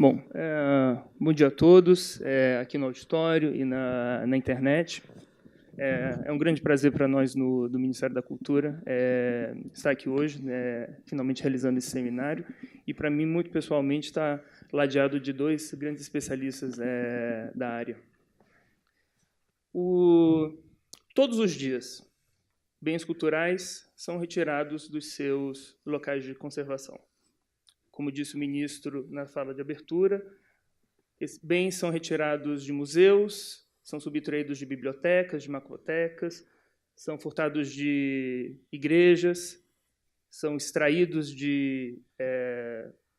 Bom, bom dia a todos, aqui no auditório e na internet. É um grande prazer para nós do Ministério da Cultura estar aqui hoje, finalmente realizando esse seminário, e para mim, muito pessoalmente, estar ladeado de dois grandes especialistas da área. Todos os dias, bens culturais são retirados dos seus locais de conservação. Como disse o ministro na fala de abertura, esses bens são retirados de museus, são subtraídos de bibliotecas, de macrotecas, são furtados de igrejas, são extraídos de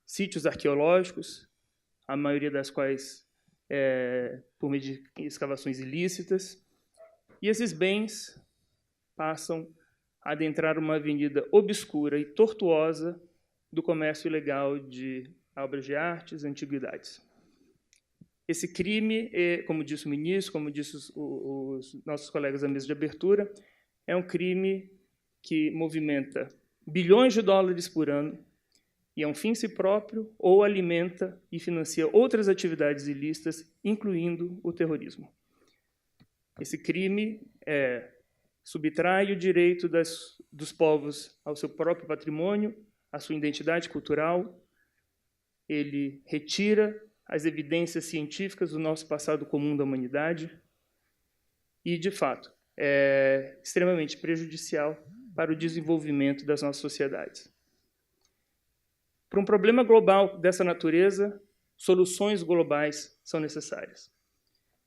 sítios arqueológicos, a maioria das quais por meio de escavações ilícitas. E esses bens passam a adentrar uma avenida obscura e tortuosa do comércio ilegal de obras de artes e antiguidades. Esse crime, como disse o ministro, como disse os nossos colegas da mesa de abertura, é um crime que movimenta bilhões de dólares por ano e é um fim em si próprio ou alimenta e financia outras atividades ilícitas, incluindo o terrorismo. Esse crime subtrai o direito dos povos ao seu próprio patrimônio, à sua identidade cultural, ele retira as evidências científicas do nosso passado comum da humanidade e, de fato, é extremamente prejudicial para o desenvolvimento das nossas sociedades. Para um problema global dessa natureza, soluções globais são necessárias.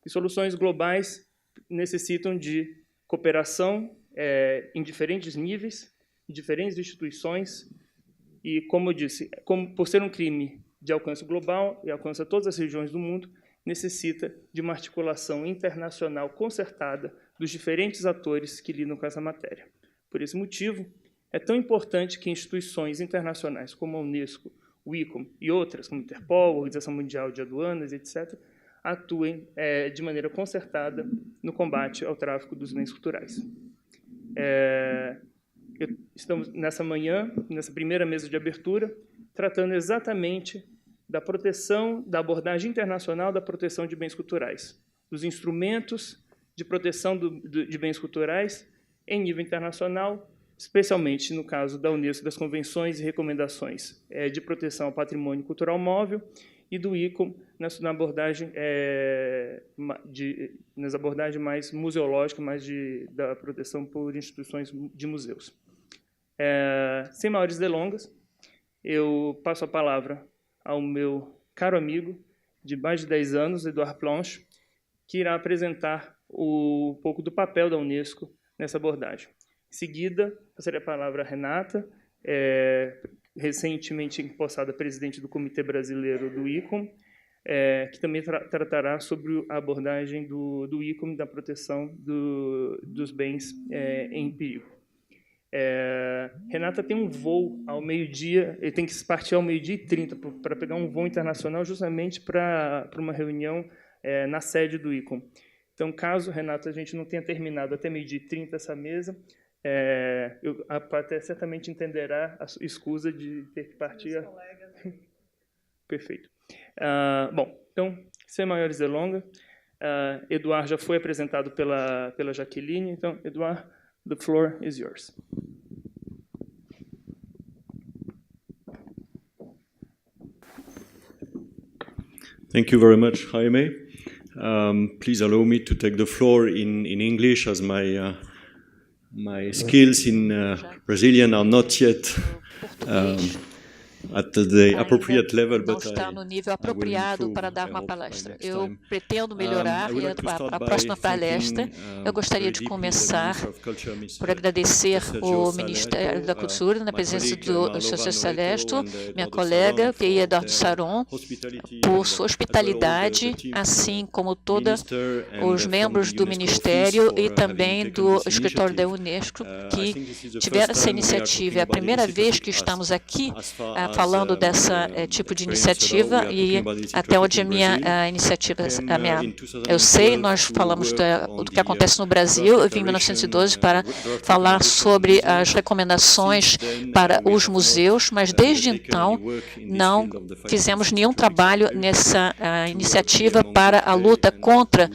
E soluções globais necessitam de cooperação em diferentes níveis, em diferentes instituições, e, como eu disse, por ser um crime de alcance global e alcança todas as regiões do mundo, necessita de uma articulação internacional concertada dos diferentes atores que lidam com essa matéria. Por esse motivo, é tão importante que instituições internacionais como a Unesco, o ICOM e outras, como a Interpol, a Organização Mundial de Aduanas, etc., atuem de maneira concertada no combate ao tráfico dos bens culturais. Estamos, nessa manhã, nessa primeira mesa de abertura, tratando exatamente da proteção, da abordagem internacional da proteção de bens culturais, dos instrumentos de proteção de bens culturais em nível internacional, especialmente no caso da Unesco, das convenções e recomendações de proteção ao patrimônio cultural móvel, e do ICOM nas abordagens mais museológicas, mais da proteção por instituições de museus. Sem maiores delongas, eu passo a palavra ao meu caro amigo de mais de 10 anos, Edouard Planche, que irá apresentar um pouco do papel da Unesco nessa abordagem. Em seguida, passaria a palavra à Renata, recentemente empossada presidente do Comitê Brasileiro do ICOM, que também tratará sobre a abordagem do ICOM da proteção dos bens em perigo. Renata tem um voo ao meio-dia, ele tem que partir ao 12h30 para pegar um voo internacional justamente para uma reunião na sede do ICOM. Então, caso, Renata, a gente não tenha terminado até 12h30 essa mesa, a plateia certamente entenderá a escusa de ter que partir. Perfeito. Bom, então, sem maiores delongas, Edouard já foi apresentado pela Jaqueline. Então, Edouard, the floor is yours. Thank you very much, Jaime. Please allow me to take the floor in English, as my skills in Brazilian are not yet at the appropriate level, não está no nível apropriado para dar uma palestra. Eu pretendo melhorar e a próxima palestra eu gostaria de começar por agradecer o Ministério da Cultura, na presença do Sr. Celeste, minha colega, que é Eduardo Saron, por sua hospitalidade, assim como todos os membros do Ministério e também do escritório da Unesco, que tiveram essa iniciativa. É a primeira vez que estamos aqui falando dessa tipo de iniciativa e até onde a minha iniciativa, eu sei, nós falamos do que acontece no Brasil. Eu vim em 1912 para falar sobre as recomendações para os museus, mas desde então não fizemos nenhum trabalho nessa iniciativa para a luta contra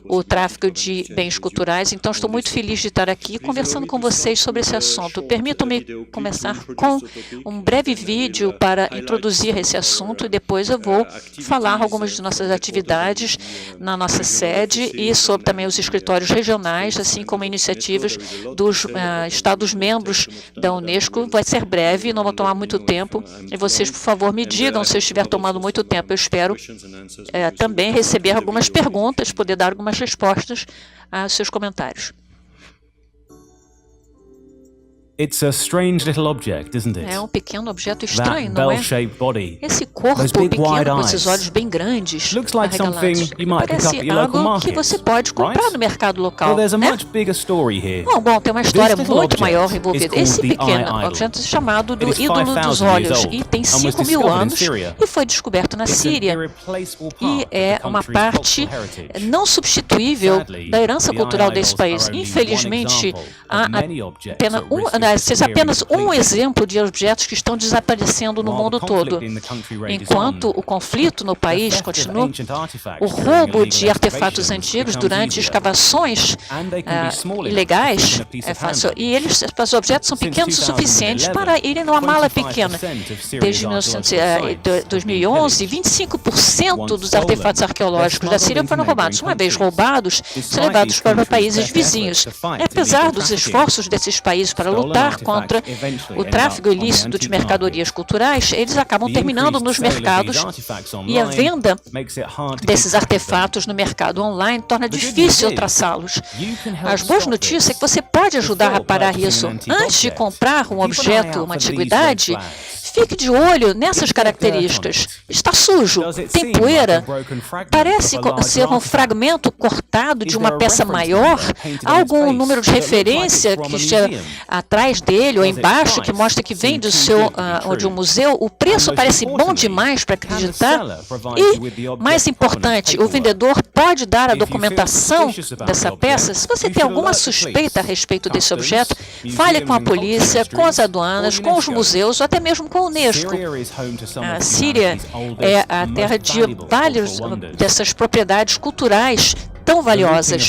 o tráfico de bens culturais. Então, estou muito feliz de estar aqui conversando com vocês sobre esse assunto. Permitam-me começar com um breve vídeo para introduzir esse assunto e depois eu vou falar algumas de nossas atividades na nossa sede e sobre também os escritórios regionais, assim como iniciativas dos Estados-membros da Unesco. Vai ser breve, não vai tomar muito tempo, e vocês, por favor, me digam se eu estiver tomando muito tempo. Eu espero também receber algumas perguntas, poder dar algumas respostas aos seus comentários. It's a strange little object, isn't it? É um pequeno objeto estranho, não é? Bell-shaped body. Esse corpo pequeno com esses olhos bem grandes, Looks like something you might pick up at your local algo market, que você pode comprar right? no mercado local, Well, there's a né? much bigger story here. Bom, tem uma história This little muito object maior is envolvida. called Esse the pequeno eye idol. objeto é chamado do It is ídolo dos 5,000 years olhos old e tem and was 5.000 discovered in anos Syria. e foi descoberto na It's an Síria. irreplaceable E part é of the uma country's parte cultural heritage. não substituível Sadly, da herança the cultural eye desse idols país. are only Infelizmente, one example há of many objects apenas at risk of esse é apenas disappearing um completely. exemplo de objetos que estão desaparecendo no While mundo the todo. conflict in the country rages Enquanto on, o conflito no the país theft of continua, ancient artifacts o during roubo illegal de artefatos excavations antigos becomes durante easier. escavações And they can be small enough to ilegais fit in a piece é of fácil. handbag. E os objetos são Since pequenos o suficiente para irem numa mala pequena. 25% of Syria's Desde archaeological 2011, sites 25% dos artefatos arqueológicos da Síria foram roubados. Uma vez roubados, são levados para países vizinhos. Apesar dos esforços desses países para lutar contra o tráfico ilícito de mercadorias culturais, eles acabam terminando nos mercados e a venda desses artefatos no mercado online torna difícil traçá-los. As boas notícias é que você pode ajudar a parar isso. Antes de comprar um objeto, uma antiguidade, fique de olho nessas características. Está sujo, tem poeira, parece ser um fragmento cortado de uma peça maior, há algum número de referência que esteja atrás dele ou embaixo que mostra que vem de um museu. O preço parece bom demais para acreditar. E, mais importante, o vendedor pode dar a documentação dessa peça. Se você tem alguma suspeita a respeito desse objeto, fale com a polícia, com as aduanas, com os museus ou até mesmo com a Unesco. A Síria é a terra de várias dessas propriedades culturais tão valiosas.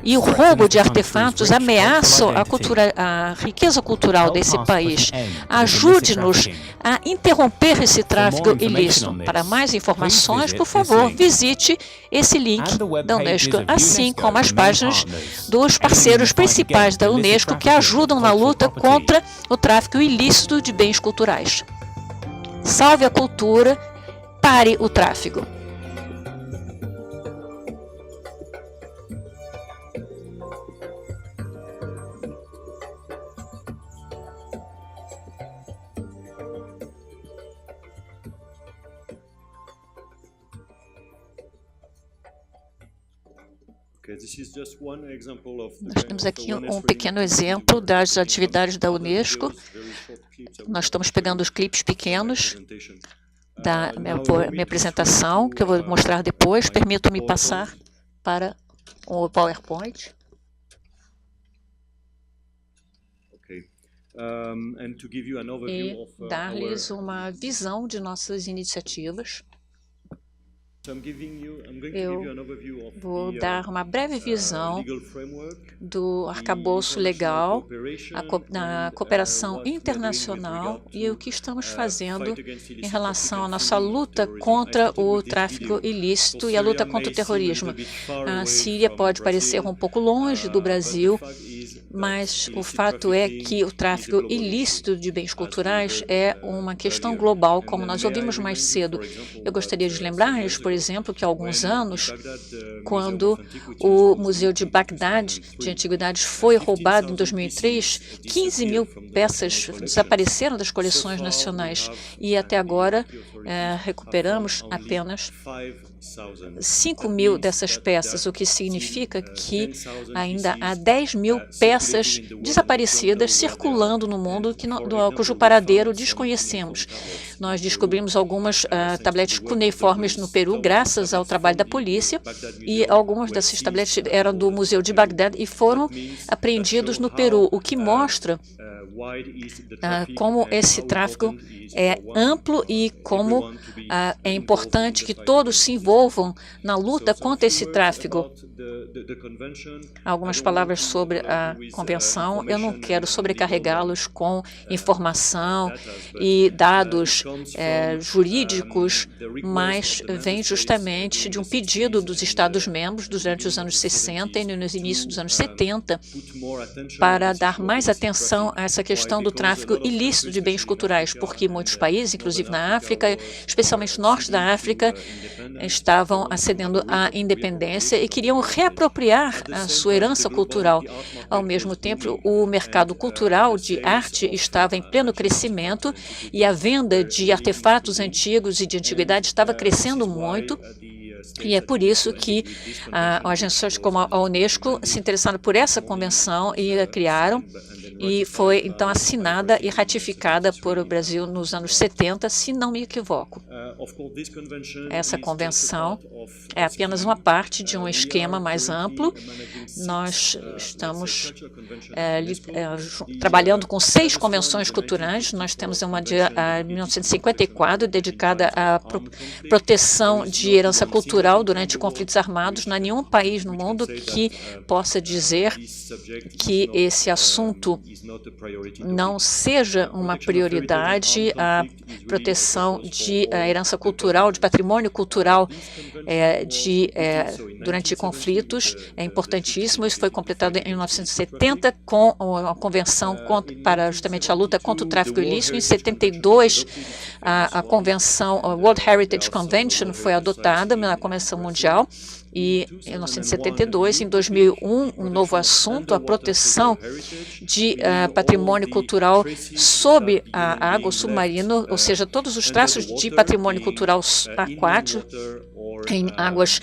E o roubo de artefatos ameaça a riqueza cultural desse país. Ajude-nos a interromper esse tráfico ilícito. Para mais informações, por favor, visite esse link da Unesco, assim como as páginas dos parceiros principais da Unesco que ajudam na luta contra o tráfico ilícito de bens culturais. Salve a cultura, pare o tráfico. Nós temos aqui um pequeno exemplo das atividades da Unesco. Nós estamos pegando os clipes pequenos da minha apresentação, que eu vou mostrar depois. Permitam-me passar para o PowerPoint. E dar-lhes uma visão de nossas iniciativas. Eu vou dar uma breve visão do arcabouço legal, na cooperação internacional e o que estamos fazendo em relação à nossa luta contra o tráfico ilícito e a luta contra o terrorismo. A Síria pode parecer um pouco longe do Brasil, mas o fato é que o tráfico ilícito de bens culturais é uma questão global, como nós ouvimos mais cedo. Eu gostaria de lembrar-lhes, por exemplo, que há alguns anos, quando o Museu de Bagdade de Antiguidades foi roubado em 2003, 15 mil peças desapareceram das coleções nacionais e até agora recuperamos apenas 5 mil dessas peças, o que significa que ainda há 10 mil peças crianças desaparecidas circulando no mundo cujo paradeiro desconhecemos. Nós descobrimos algumas tabletes cuneiformes no Peru graças ao trabalho da polícia e algumas dessas tabletes eram do Museu de Bagdá e foram apreendidos no Peru, o que mostra como esse tráfico é amplo e como é importante que todos se envolvam na luta contra esse tráfico. Algumas palavras sobre a convenção. Eu não quero sobrecarregá-los com informação e dados jurídicos, mas vem justamente de um pedido dos Estados-membros durante os anos 60 e no início dos anos 70 para dar mais atenção a essa questão do tráfico ilícito de bens culturais, porque muitos países, inclusive na África, especialmente no norte da África, estavam acedendo à independência e queriam reapropriar a sua herança cultural. Ao mesmo tempo, o mercado cultural de arte estava em pleno crescimento e a venda de artefatos antigos e de antiguidade estava crescendo muito. E é por isso que agências como a Unesco se interessaram por essa convenção e a criaram, e foi então assinada e ratificada por o Brasil nos anos 70, se não me equivoco. Essa convenção é apenas uma parte de um esquema mais amplo. Nós estamos trabalhando com 6 convenções culturais. Nós temos uma de 1954 dedicada à proteção de herança cultural durante conflitos armados. Não há nenhum país no mundo que possa dizer que esse assunto não seja uma prioridade. A proteção de herança cultural, de patrimônio cultural durante conflitos é importantíssimo. Isso foi completado em 1970 com a Convenção para justamente a luta contra o tráfico ilícito. Em 72, a Convenção, a World Heritage Convention, foi adotada na Convenção Mundial. E em 1972, em 2001, um novo assunto, a proteção de patrimônio cultural sob a água, submarino, ou seja, todos os traços de patrimônio cultural aquático em águas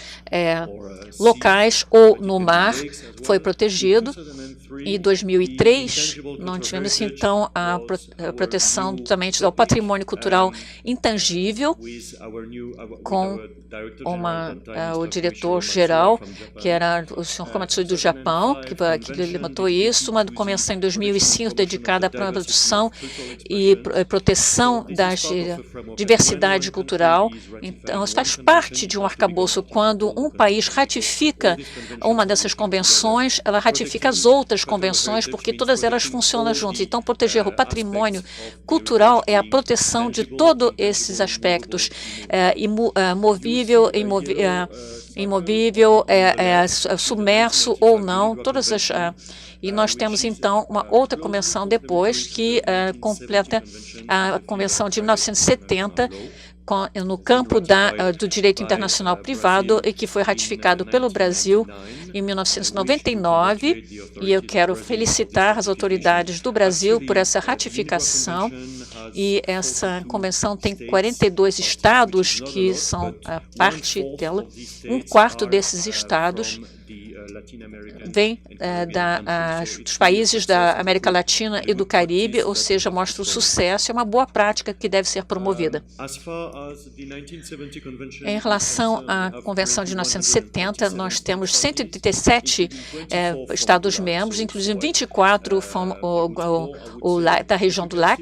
locais ou no mar foi protegido. Em 2003, nós tivemos, então, a proteção também do patrimônio cultural intangível com o diretor-geral, que era o Sr. Komatsu do Japão, que levantou isso, uma convenção em 2005 dedicada à produção e proteção da diversidade cultural. Então, isso faz parte de um arcabouço. Quando um país ratifica uma dessas convenções, ela ratifica as outras convenções, porque todas elas funcionam juntas. Então, proteger o patrimônio cultural é a proteção de todos esses aspectos, imóvel, submerso ou não, todas as... E nós temos, então, uma outra convenção depois, que completa a Convenção de 1970, no campo do direito internacional privado, e que foi ratificado pelo Brasil em 1999, e eu quero felicitar as autoridades do Brasil por essa ratificação. E essa convenção tem 42 estados que são parte dela. Um quarto desses estados vem dos países da América Latina e do Caribe, ou seja, mostra o sucesso, é uma boa prática que deve ser promovida. Em relação à Convenção de 1970, nós temos 137 Estados-membros, inclusive 24 da região do LAC,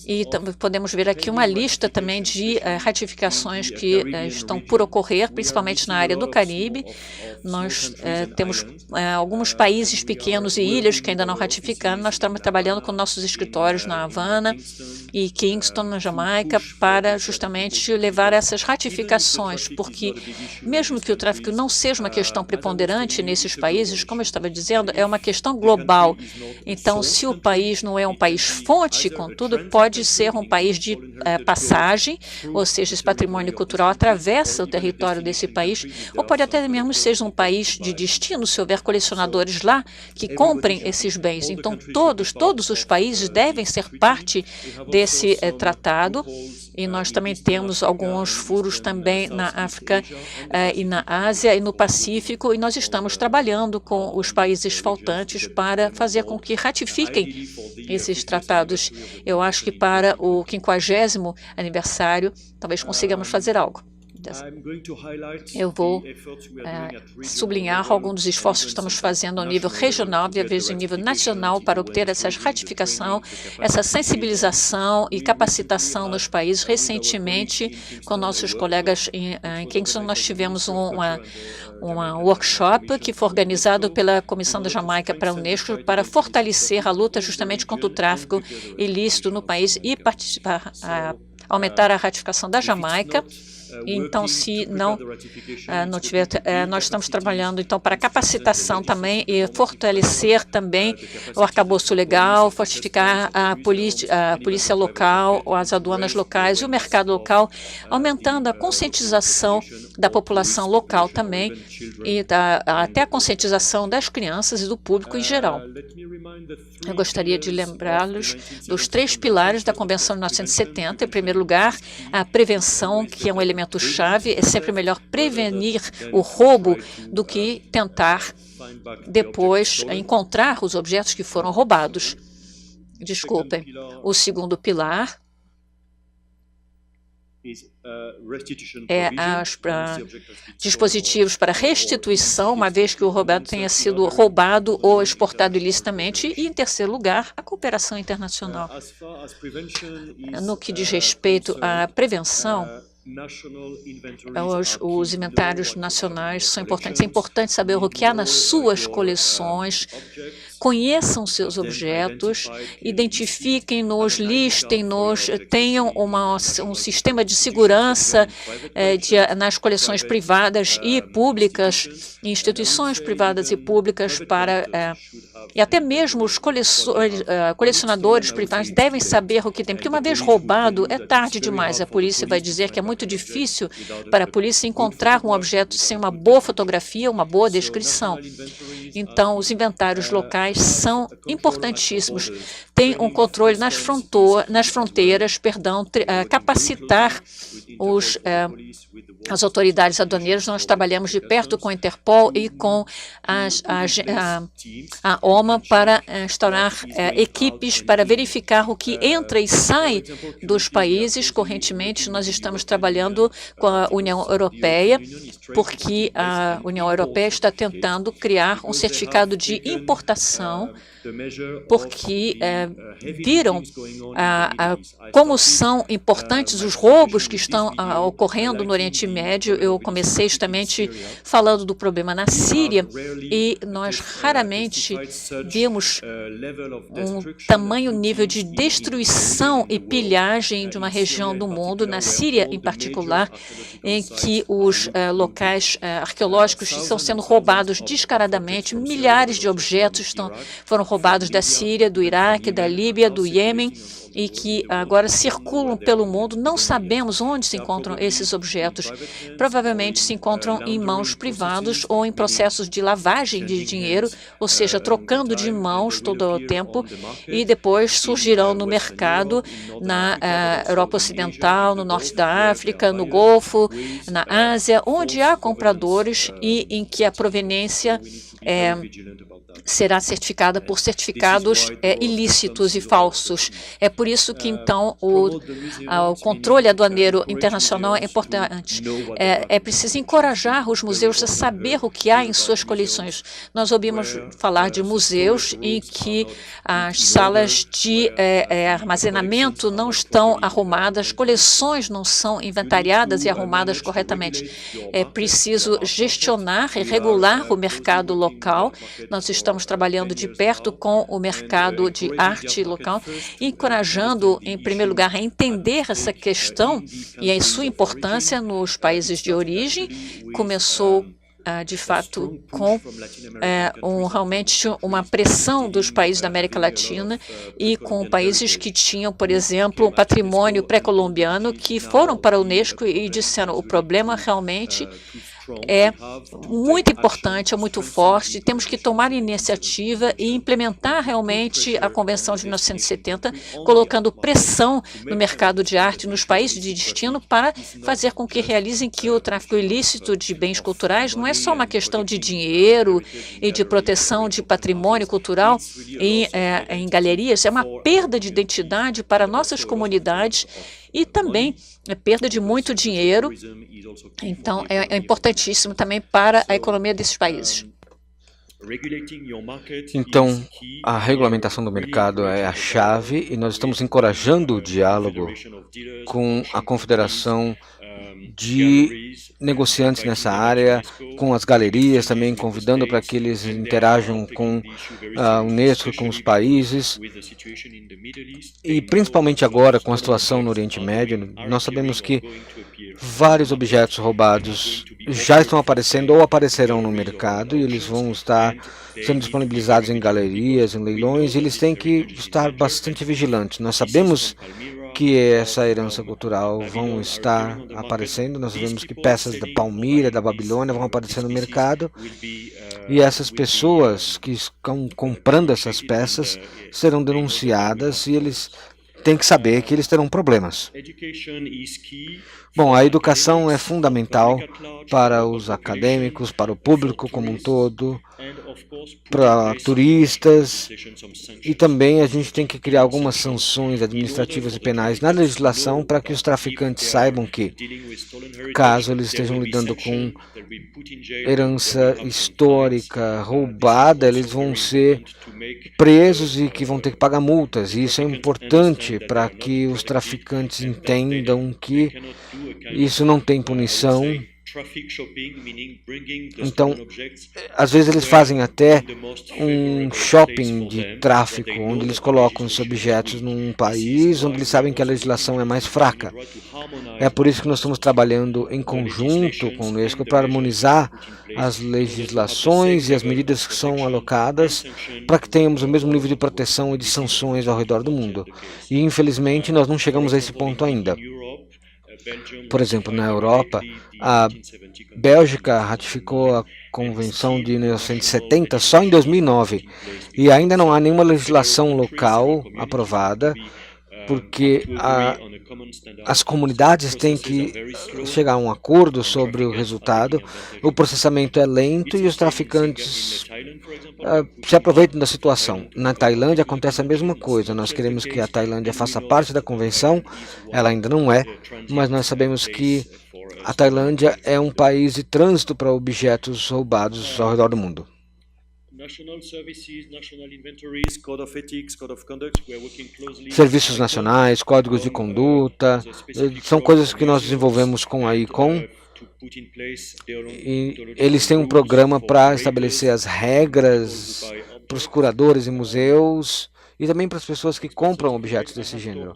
e podemos ver aqui uma lista também de ratificações que estão por ocorrer, principalmente na área do Caribe. Nós temos alguns países pequenos e ilhas que ainda não ratificaram. Nós estamos trabalhando com nossos escritórios na Havana e Kingston, na Jamaica, para justamente levar essas ratificações, porque mesmo que o tráfico não seja uma questão preponderante nesses países, como eu estava dizendo, é uma questão global. Então, se o país não é um país fonte, contudo, pode ser um país de passagem, ou seja, esse patrimônio cultural atravessa o território desse país, ou pode até mesmo ser um país de destino, destino se houver colecionadores lá que comprem esses bens. Então, todos os países devem ser parte desse tratado. E nós também temos alguns furos também na África e na Ásia e no Pacífico, e nós estamos trabalhando com os países faltantes para fazer com que ratifiquem esses tratados. Eu acho que para o 50º aniversário, talvez consigamos fazer algo. Eu vou sublinhar alguns dos esforços que estamos fazendo ao nível regional e, às vezes, ao nível nacional para obter essa ratificação, essa sensibilização e capacitação nos países. Recentemente, com nossos colegas em Kingston, nós tivemos um workshop que foi organizado pela Comissão da Jamaica para a Unesco para fortalecer a luta justamente contra o tráfico ilícito no país e aumentar a ratificação da Jamaica. Então, se não tiver, nós estamos trabalhando então para capacitação também e fortalecer também o arcabouço legal, fortificar a polícia local, as aduanas locais e o mercado local, aumentando a conscientização da população local também e até a conscientização das crianças e do público em geral. Eu gostaria de lembrá-los dos 3 pilares da Convenção de 1970. Em primeiro lugar, a prevenção, que é um elemento-chave. É sempre melhor prevenir o roubo do que tentar depois encontrar os objetos que foram roubados. Desculpem. O segundo pilar é dispositivos para restituição, uma vez que o roubado tenha sido roubado ou exportado ilicitamente. E, em terceiro lugar, a cooperação internacional. No que diz respeito à prevenção, os inventários nacionais são importantes. É importante saber o que há nas suas coleções, conheçam seus objetos, identifiquem-nos, listem-nos, tenham um sistema de segurança nas coleções privadas e públicas, instituições privadas e públicas e até mesmo os colecionadores privados devem saber o que tem, porque uma vez roubado é tarde demais. A polícia vai dizer que é muito difícil para a polícia encontrar um objeto sem uma boa fotografia, uma boa descrição. Então, os inventários locais são importantíssimos. Tem um controle nas fronteiras, capacitar as autoridades aduaneiras. Nós trabalhamos de perto com a Interpol e com a OMA para instaurar equipes para verificar o que entra e sai dos países. Correntemente, nós estamos trabalhando com a União Europeia, porque a União Europeia está tentando criar um certificado de importação, porque viram como são importantes os roubos que estão ocorrendo no Oriente Médio. Eu comecei justamente falando do problema na Síria e nós raramente vimos um tamanho nível de destruição e pilhagem de uma região do mundo, na Síria em particular, em que os locais arqueológicos estão sendo roubados descaradamente. Milhares de objetos foram roubados da Síria, do Iraque, da Líbia, do Iêmen, e que agora circulam pelo mundo. Não sabemos onde se encontram esses objetos. Provavelmente se encontram em mãos privadas ou em processos de lavagem de dinheiro, ou seja, trocando de mãos todo o tempo, e depois surgirão no mercado na Europa Ocidental, no norte da África, no Golfo, na Ásia, onde há compradores e em que a proveniência será certificada por certificados ilícitos e falsos. É por isso que, então, o controle aduaneiro internacional é importante. É preciso encorajar os museus a saber o que há em suas coleções. Nós ouvimos falar de museus em que as salas de armazenamento não estão arrumadas, coleções não são inventariadas e arrumadas corretamente. É preciso gestionar e regular o mercado local. Nós estamos trabalhando de perto com o mercado de arte local, encorajando, em primeiro lugar, a entender essa questão e a sua importância nos países de origem. Começou, de fato, com realmente uma pressão dos países da América Latina e com países que tinham, por exemplo, um patrimônio pré-colombiano, que foram para a Unesco e disseram: o problema realmente é muito importante, é muito forte. Temos que tomar iniciativa e implementar realmente a Convenção de 1970, colocando pressão no mercado de arte nos países de destino para fazer com que realizem que o tráfico ilícito de bens culturais não é só uma questão de dinheiro e de proteção de patrimônio cultural em galerias, é uma perda de identidade para nossas comunidades e também é perda de muito dinheiro. Então, é importantíssimo também para a economia desses países. Então, a regulamentação do mercado é a chave e nós estamos encorajando o diálogo com a Confederação de negociantes nessa área, com as galerias também, convidando para que eles interajam com a Unesco, com os países. E principalmente agora, com a situação no Oriente Médio, nós sabemos que vários objetos roubados já estão aparecendo ou aparecerão no mercado e eles vão estar sendo disponibilizados em galerias, em leilões, e eles têm que estar bastante vigilantes. Nós sabemos que essa herança cultural vão estar aparecendo, nós sabemos que peças da Palmira, da Babilônia vão aparecer no mercado, e essas pessoas que estão comprando essas peças serão denunciadas e eles têm que saber que eles terão problemas. Bom, a educação é fundamental para os acadêmicos, para o público como um todo, para turistas, e também a gente tem que criar algumas sanções administrativas e penais na legislação para que os traficantes saibam que, caso eles estejam lidando com herança histórica roubada, eles vão ser presos e que vão ter que pagar multas. E isso é importante para que os traficantes entendam que isso não tem punição. Então, às vezes eles fazem até um shopping de tráfico, onde eles colocam os objetos num país onde eles sabem que a legislação é mais fraca. É por isso que nós estamos trabalhando em conjunto com o Unesco para harmonizar as legislações e as medidas que são alocadas para que tenhamos o mesmo nível de proteção e de sanções ao redor do mundo. E, infelizmente, nós não chegamos a esse ponto ainda. Por exemplo, na Europa, a Bélgica ratificou a Convenção de 1970 só em 2009 e ainda não há nenhuma legislação local aprovada, porque as comunidades têm que chegar a um acordo sobre o resultado. O processamento é lento e os traficantes se aproveitam da situação. Na Tailândia acontece a mesma coisa. Nós queremos que a Tailândia faça parte da convenção, ela ainda não é, mas nós sabemos que a Tailândia é um país de trânsito para objetos roubados ao redor do mundo. Serviços nacionais, códigos de conduta, são coisas que nós desenvolvemos com a ICOM, e eles têm um programa para estabelecer as regras para os curadores e museus e também para as pessoas que compram objetos desse gênero.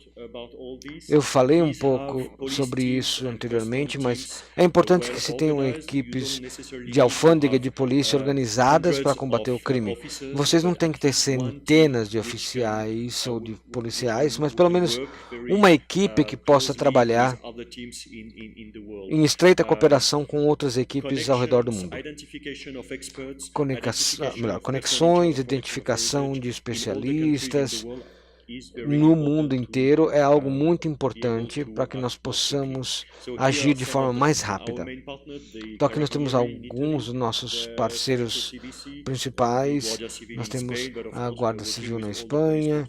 Eu falei um pouco sobre isso anteriormente, mas é importante que se tenham equipes de alfândega e de polícia organizadas para combater o crime. Vocês não têm que ter centenas de oficiais ou de policiais, mas pelo menos uma equipe que possa trabalhar em estreita cooperação com outras equipes ao redor do mundo. Conexões, identificação de especialistas no mundo inteiro é algo muito importante para que nós possamos agir de forma mais rápida. Então aqui nós temos alguns dos nossos parceiros principais. Nós temos a Guarda Civil na Espanha,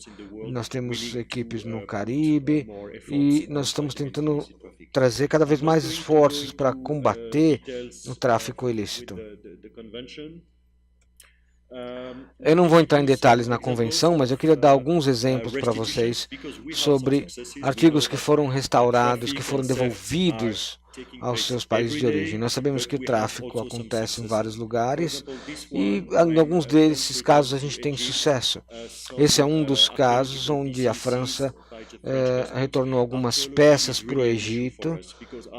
nós temos equipes no Caribe e nós estamos tentando trazer cada vez mais esforços para combater o tráfico ilícito. Eu não vou entrar em detalhes na convenção, mas eu queria dar alguns exemplos para vocês sobre artigos que foram restaurados, que foram devolvidos aos seus países de origem. Nós sabemos que o tráfico acontece em vários lugares e em alguns desses casos a gente tem sucesso. Esse é um dos casos onde a França retornou algumas peças para o Egito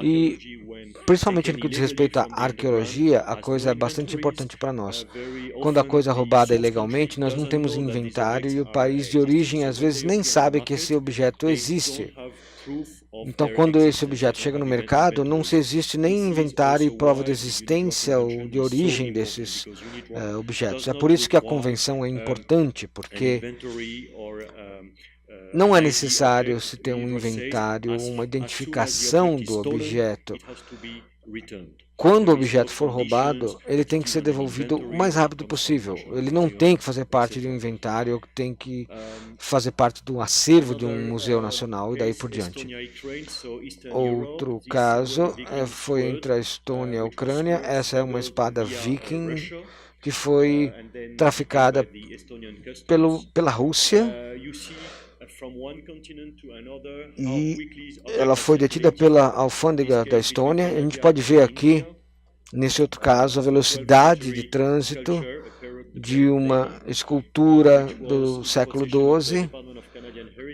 e, principalmente no que diz respeito à arqueologia, a coisa é bastante importante para nós. Quando a coisa é roubada ilegalmente, nós não temos inventário e o país de origem às vezes nem sabe que esse objeto existe. Então, quando esse objeto chega no mercado, não se existe nem inventário e prova de existência ou de origem desses objetos. É por isso que a convenção é importante, porque não é necessário se ter um inventário, uma identificação do objeto. Quando o objeto for roubado, ele tem que ser devolvido o mais rápido possível. Ele não tem que fazer parte de um inventário, tem que fazer parte do acervo de um museu nacional e daí por diante. Outro caso foi entre a Estônia e a Ucrânia. Essa é uma espada viking que foi traficada pela Rússia e ela foi detida pela alfândega da Estônia. A gente pode ver aqui, nesse outro caso, a velocidade de trânsito de uma escultura do século XII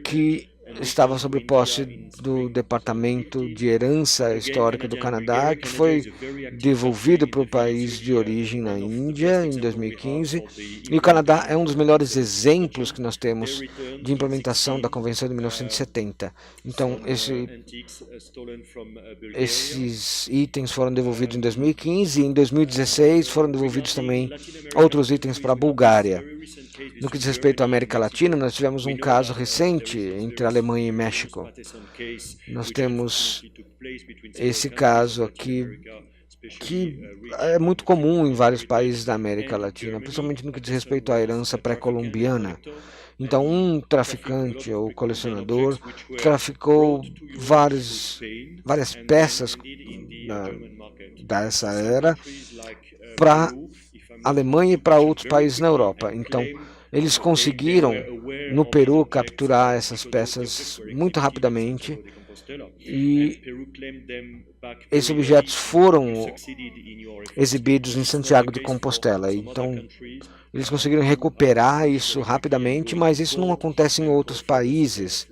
que estava sob posse do Departamento de Herança Histórica do Canadá, que foi devolvido para o país de origem na Índia em 2015. E o Canadá é um dos melhores exemplos que nós temos de implementação da Convenção de 1970. Então, esses itens foram devolvidos em 2015 e em 2016 foram devolvidos também outros itens para a Bulgária. No que diz respeito à América Latina, nós tivemos um caso recente entre a Alemanha e México. Nós temos esse caso aqui, que é muito comum em vários países da América Latina, principalmente no que diz respeito à herança pré-colombiana. Então, um traficante ou colecionador traficou várias peças dessa era para a Alemanha e para outros países na Europa. Então, eles conseguiram, no Peru, capturar essas peças muito rapidamente e esses objetos foram exibidos em Santiago de Compostela. Então, eles conseguiram recuperar isso rapidamente, mas isso não acontece em outros países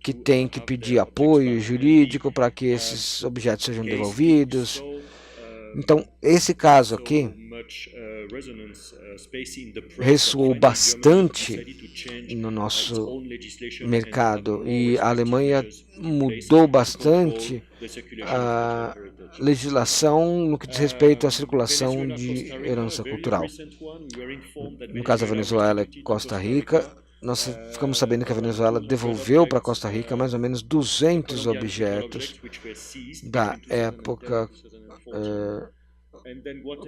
que têm que pedir apoio jurídico para que esses objetos sejam devolvidos. Então, esse caso aqui ressoou bastante no nosso mercado e a Alemanha mudou bastante a legislação no que diz respeito à circulação de herança cultural. No caso da Venezuela e Costa Rica, nós ficamos sabendo que a Venezuela devolveu para Costa Rica mais ou menos 200 objetos da época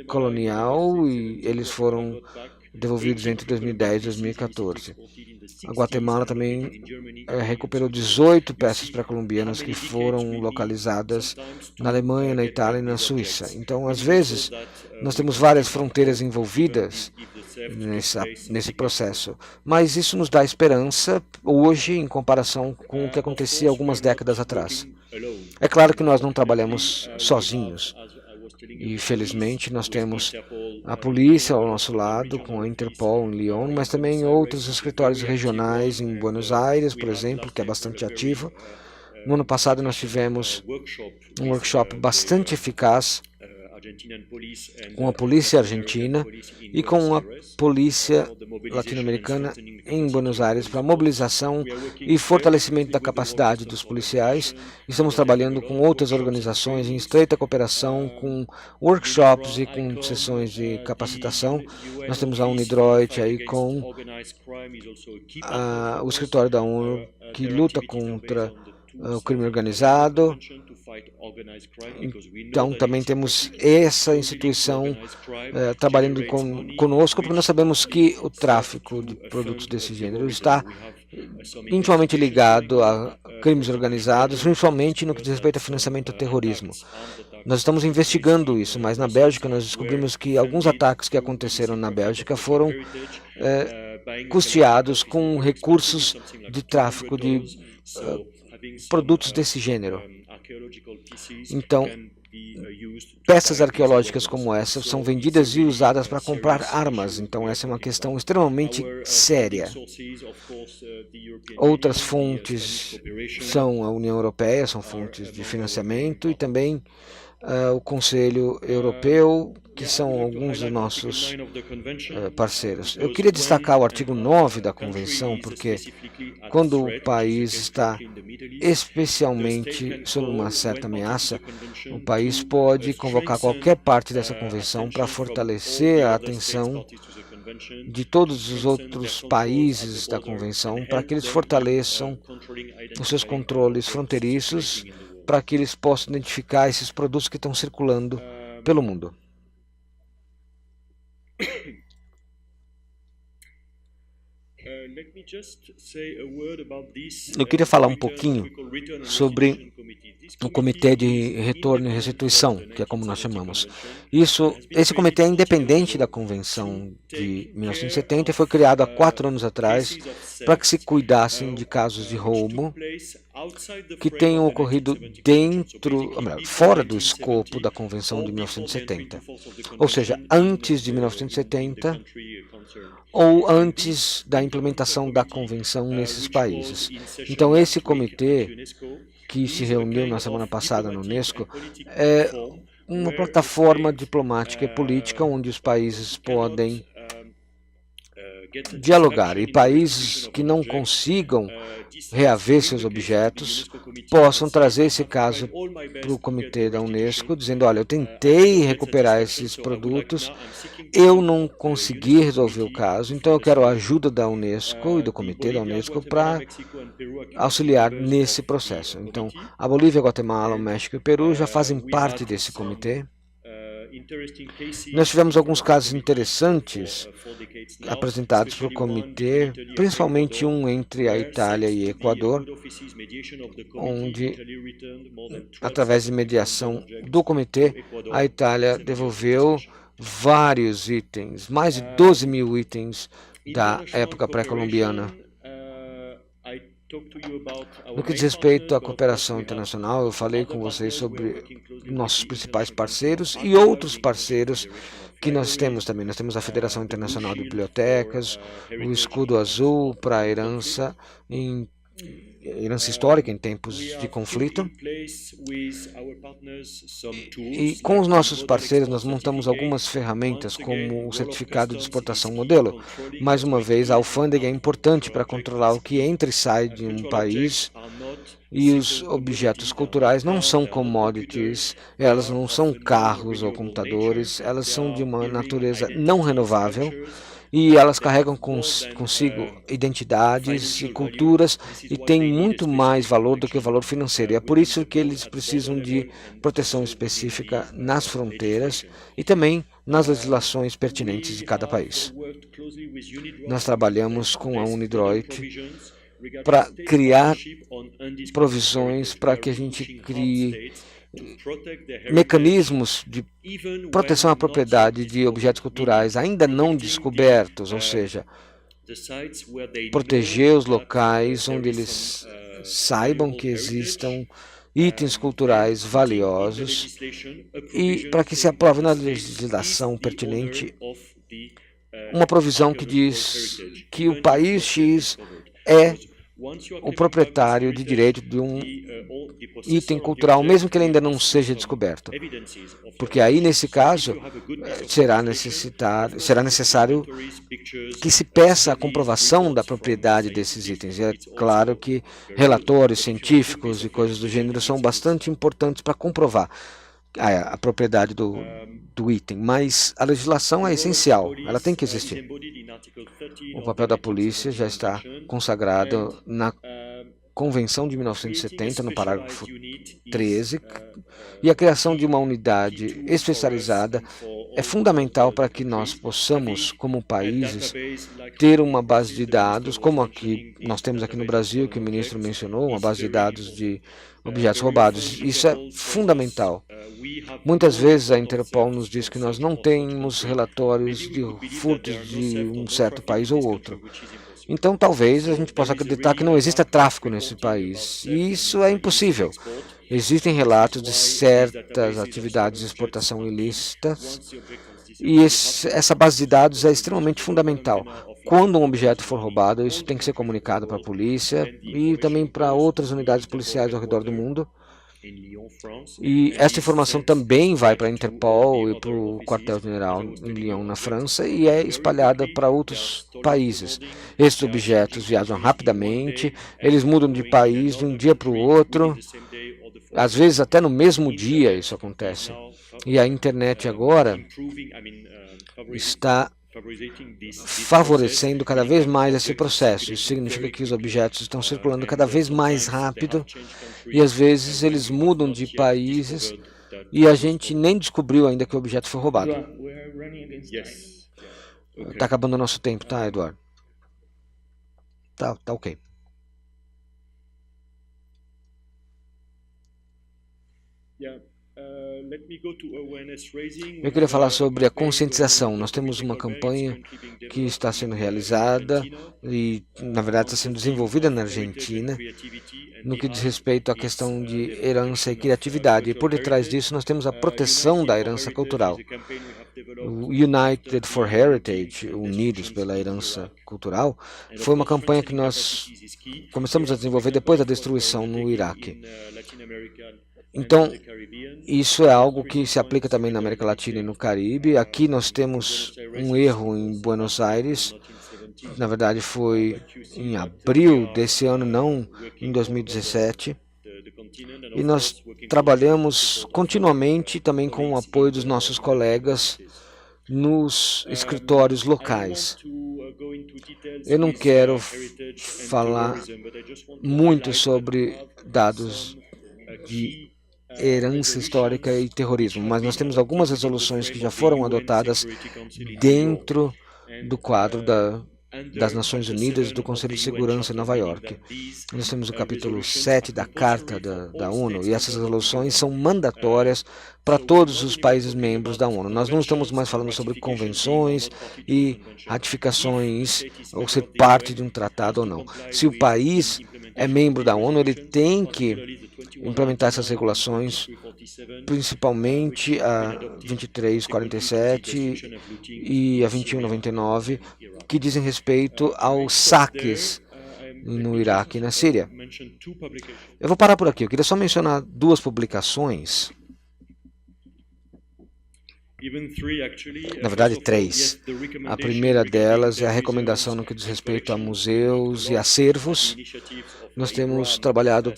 colonial e eles foram devolvidos entre 2010 e 2014. A Guatemala também recuperou 18 peças pré-colombianas que foram localizadas na Alemanha, na Itália e na Suíça. Então, às vezes, nós temos várias fronteiras envolvidas nesse processo, mas isso nos dá esperança hoje em comparação com o que acontecia algumas décadas atrás. É claro que nós não trabalhamos sozinhos. E, felizmente, nós temos a polícia ao nosso lado, com a Interpol em Lyon, mas também outros escritórios regionais em Buenos Aires, por exemplo, que é bastante ativo. No ano passado, nós tivemos um workshop bastante eficaz com a polícia argentina e com a polícia latino-americana em Buenos Aires para mobilização e fortalecimento da capacidade dos policiais. Estamos trabalhando com outras organizações em estreita cooperação, com workshops e com sessões de capacitação. Nós temos a Unidroit aí com o escritório da ONU que luta contra o crime organizado. Então, também temos essa instituição trabalhando conosco, porque nós sabemos que o tráfico de produtos desse gênero está intimamente ligado a crimes organizados, principalmente no que diz respeito a financiamento ao terrorismo. Nós estamos investigando isso, mas na Bélgica nós descobrimos que alguns ataques que aconteceram na Bélgica foram custeados com recursos de tráfico de produtos desse gênero. Então, peças arqueológicas como essa são vendidas e usadas para comprar armas. Então, essa é uma questão extremamente séria. Outras fontes são a União Europeia, são fontes de financiamento e também o Conselho Europeu, que são alguns dos nossos parceiros. Eu queria destacar o artigo 9 da Convenção, porque quando o país está especialmente sob uma certa ameaça, o país pode convocar qualquer parte dessa Convenção para fortalecer a atenção de todos os outros países da Convenção, para que eles fortaleçam os seus controles fronteiriços, para que eles possam identificar esses produtos que estão circulando pelo mundo. Eu queria falar um pouquinho sobre o Comitê de Retorno e Restituição, que é como nós chamamos. Esse comitê é independente da Convenção de 1970 e foi criado há 4 anos atrás para que se cuidassem de casos de roubo que tenham ocorrido fora do escopo da Convenção de 1970, ou seja, antes de 1970 ou antes da implementação da Convenção nesses países. Então, esse comitê, que se reuniu na semana passada no Unesco, é uma plataforma diplomática e política onde os países podem dialogar, e países que não consigam reaver seus objetos possam trazer esse caso para o comitê da Unesco, dizendo: olha, eu tentei recuperar esses produtos, eu não consegui resolver o caso, então eu quero a ajuda da Unesco e do comitê da Unesco para auxiliar nesse processo. Então, a Bolívia, Guatemala, o México e o Peru já fazem parte desse comitê. Nós tivemos alguns casos interessantes apresentados para o comitê, principalmente um entre a Itália e Equador, onde, através de mediação do comitê, a Itália devolveu vários itens, mais de 12 mil itens da época pré-colombiana. No que diz respeito à cooperação internacional, eu falei com vocês sobre nossos principais parceiros e outros parceiros que nós temos também. Nós temos a Federação Internacional de Bibliotecas, o Escudo Azul para a herança histórica em tempos de conflito. E com os nossos parceiros nós montamos algumas ferramentas, como o certificado de exportação modelo. Mais uma vez, a alfândega é importante para controlar o que entra e sai de um país, e os objetos culturais não são commodities, elas não são carros ou computadores, elas são de uma natureza não renovável, e elas carregam consigo identidades e culturas e têm muito mais valor do que o valor financeiro. E é por isso que eles precisam de proteção específica nas fronteiras e também nas legislações pertinentes de cada país. Nós trabalhamos com a UNIDROIT para criar provisões para que a gente crie mecanismos de proteção à propriedade de objetos culturais ainda não descobertos, ou seja, proteger os locais onde eles saibam que existam itens culturais valiosos e para que se aprove na legislação pertinente uma provisão que diz que o país X é o proprietário de direito de um item cultural, mesmo que ele ainda não seja descoberto. Porque aí, nesse caso, será necessário que se peça a comprovação da propriedade desses itens. E é claro que relatórios científicos e coisas do gênero são bastante importantes para comprovar a propriedade do item, mas a legislação é essencial, ela tem que existir. O papel da polícia já está consagrado na Convenção de 1970, no parágrafo 13, e a criação de uma unidade especializada é fundamental para que nós possamos, como países, ter uma base de dados, como nós temos aqui no Brasil, que o ministro mencionou, uma base de dados de objetos roubados. Isso é fundamental. Muitas vezes a Interpol nos diz que nós não temos relatórios de furtos de um certo país ou outro. Então, talvez a gente possa acreditar que não exista tráfico nesse país. E isso é impossível. Existem relatos de certas atividades de exportação ilícitas e essa base de dados é extremamente fundamental. Quando um objeto for roubado, isso tem que ser comunicado para a polícia e também para outras unidades policiais ao redor do mundo. E essa informação também vai para a Interpol e para o quartel-general em Lyon, na França, e é espalhada para outros países. Esses objetos viajam rapidamente, eles mudam de país de um dia para o outro, às vezes até no mesmo dia isso acontece. E a internet agora está favorecendo cada vez mais esse processo. Isso significa que os objetos estão circulando cada vez mais rápido e às vezes eles mudam de países e a gente nem descobriu ainda que o objeto foi roubado. Está acabando o nosso tempo, tá, Eduardo? Tá ok. Eu queria falar sobre a conscientização. Nós temos uma campanha que está sendo realizada e, na verdade, está sendo desenvolvida na Argentina no que diz respeito à questão de herança e criatividade. E por detrás disso nós temos a proteção da herança cultural. O United for Heritage, Unidos pela Herança Cultural, foi uma campanha que nós começamos a desenvolver depois da destruição no Iraque. Então, isso é algo que se aplica também na América Latina e no Caribe. Aqui nós temos um erro em Buenos Aires. Na verdade, foi em abril desse ano, não em 2017. E nós trabalhamos continuamente também com o apoio dos nossos colegas nos escritórios locais. Eu não quero falar muito sobre dados de herança histórica e terrorismo, mas nós temos algumas resoluções que já foram adotadas dentro do quadro das Nações Unidas e do Conselho de Segurança em Nova York. Nós temos o capítulo 7 da Carta da ONU, e essas resoluções são mandatórias para todos os países membros da ONU. Nós não estamos mais falando sobre convenções e ratificações, ou ser parte de um tratado ou não. Se o país é membro da ONU, ele tem que implementar essas regulações, principalmente a 2347 e a 2199, que dizem respeito aos saques no Iraque e na Síria. Eu vou parar por aqui. Eu queria só mencionar duas publicações. Na verdade, três. A primeira delas é a recomendação no que diz respeito a museus e acervos. Nós temos trabalhado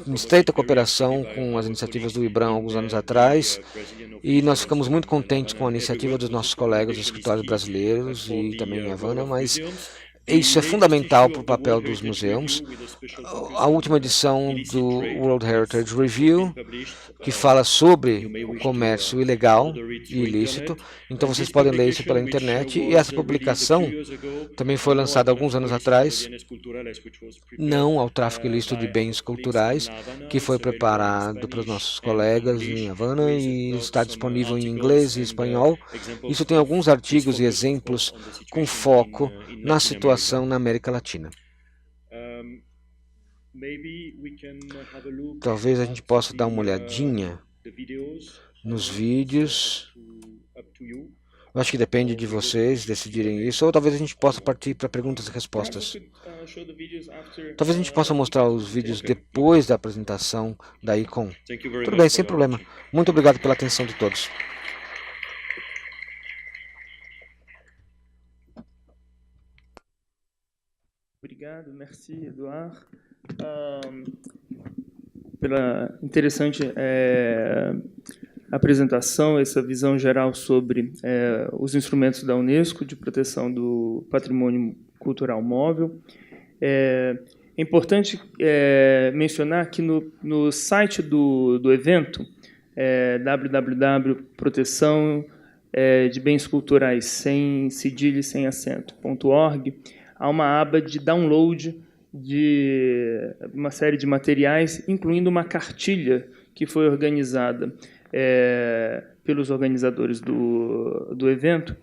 em estreita cooperação com as iniciativas do IBRAM alguns anos atrás, e nós ficamos muito contentes com a iniciativa dos nossos colegas dos escritórios brasileiros e também em Havana, mas isso é fundamental para o papel dos museus. A última edição do World Heritage Review, que fala sobre o comércio ilegal e ilícito. Então vocês podem ler isso pela internet. E essa publicação também foi lançada alguns anos atrás, não ao tráfico ilícito de bens culturais, que foi preparado para os nossos colegas em Havana e está disponível em inglês e espanhol. Isso tem alguns artigos e exemplos com foco na situação na América Latina. Talvez a gente possa dar uma olhadinha nos vídeos. Eu acho que depende de vocês decidirem isso, ou talvez a gente possa partir para perguntas e respostas. Talvez a gente possa mostrar os vídeos depois da apresentação da ICOM. Tudo bem, sem problema. Muito obrigado pela atenção de todos. Obrigado, merci, Eduardo, pela interessante apresentação, essa visão geral sobre os instrumentos da Unesco de proteção do patrimônio cultural móvel. É importante mencionar que no site do evento, www.proteção de bens culturais sem cedilha e sem acento.org, há uma aba de download de uma série de materiais, incluindo uma cartilha que foi organizada pelos organizadores do evento,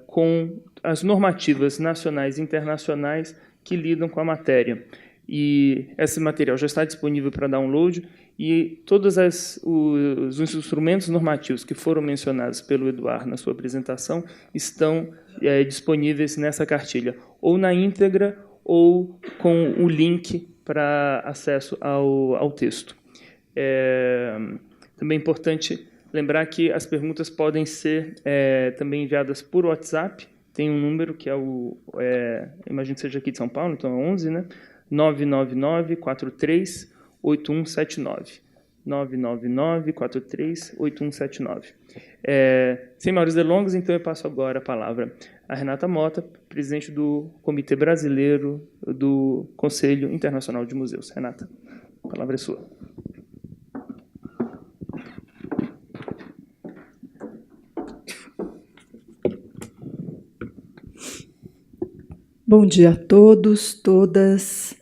com as normativas nacionais e internacionais que lidam com a matéria. E esse material já está disponível para download, e todos os instrumentos normativos que foram mencionados pelo Eduardo na sua apresentação estão disponíveis nessa cartilha, ou na íntegra, ou com o link para acesso ao texto. Também é importante lembrar que as perguntas podem ser também enviadas por WhatsApp. Tem um número que imagino que seja aqui de São Paulo, então é 11, né? 999-43-8179. 999-43-8179. Sem maiores delongas, então eu passo agora a palavra a Renata Mota, presidente do Comitê Brasileiro do Conselho Internacional de Museus. Renata, a palavra é sua. Bom dia a todos, todas.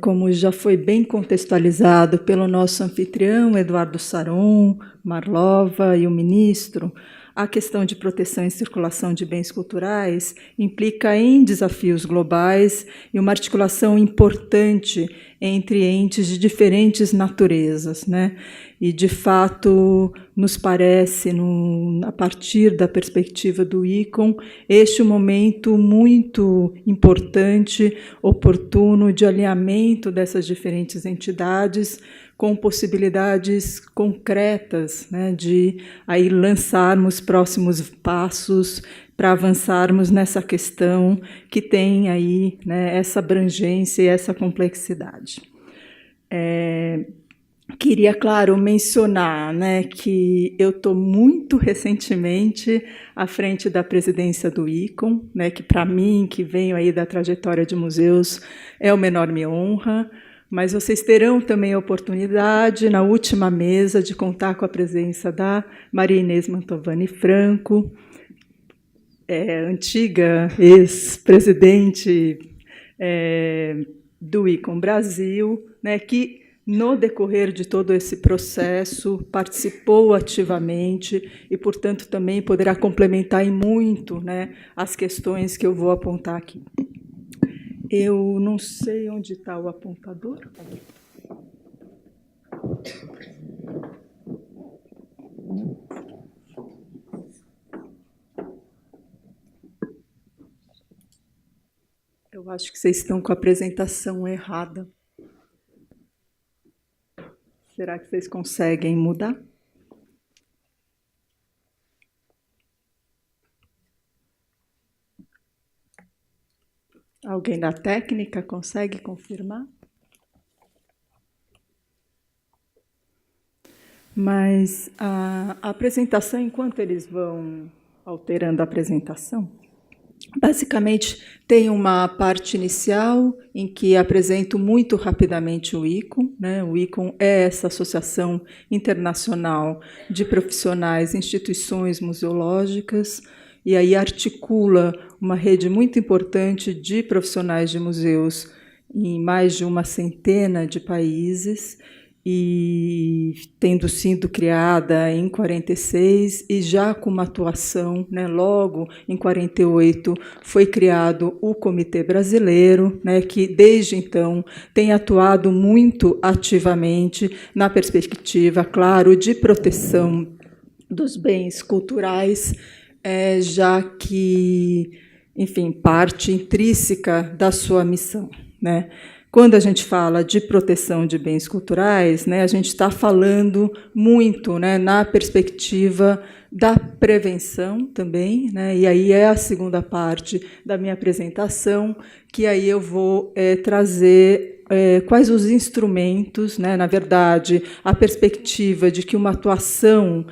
Como já foi bem contextualizado pelo nosso anfitrião, Eduardo Saron, Marlova e o ministro, a questão de proteção e circulação de bens culturais implica em desafios globais e uma articulação importante entre entes de diferentes naturezas, né? E, de fato, nos parece, a partir da perspectiva do ICOM, este é um momento muito importante, oportuno, de alinhamento dessas diferentes entidades, com possibilidades concretas, né, de aí lançarmos próximos passos para avançarmos nessa questão que tem aí, né, essa abrangência e essa complexidade. Queria, claro, mencionar, né, que eu estou muito recentemente à frente da presidência do ICOM, né, que para mim, que venho aí da trajetória de museus, é uma enorme honra, mas vocês terão também a oportunidade, na última mesa, de contar com a presença da Maria Inês Mantovani Franco, antiga ex-presidente do ICOM Brasil, né, que, no decorrer de todo esse processo, participou ativamente e, portanto, também poderá complementar em muito, né, as questões que eu vou apontar aqui. Eu não sei onde está o apontador. Eu acho que vocês estão com a apresentação errada. Será que vocês conseguem mudar? Alguém da técnica consegue confirmar? Mas a apresentação, enquanto eles vão alterando a apresentação, basicamente tem uma parte inicial em que apresento muito rapidamente o ICOM, né? O ICOM é essa associação internacional de profissionais e instituições museológicas, e aí articula uma rede muito importante de profissionais de museus em mais de uma centena de países, e tendo sido criada em 46 e já com uma atuação, né, logo em 48 foi criado o Comitê Brasileiro, né, que desde então tem atuado muito ativamente na perspectiva, claro, de proteção dos bens culturais, já que, enfim, parte intrínseca da sua missão, né? Quando a gente fala de proteção de bens culturais, né, a gente está falando muito, né, na perspectiva da prevenção também, né, e aí é a segunda parte da minha apresentação, que aí eu vou trazer quais os instrumentos, né, na verdade, a perspectiva de que uma atuação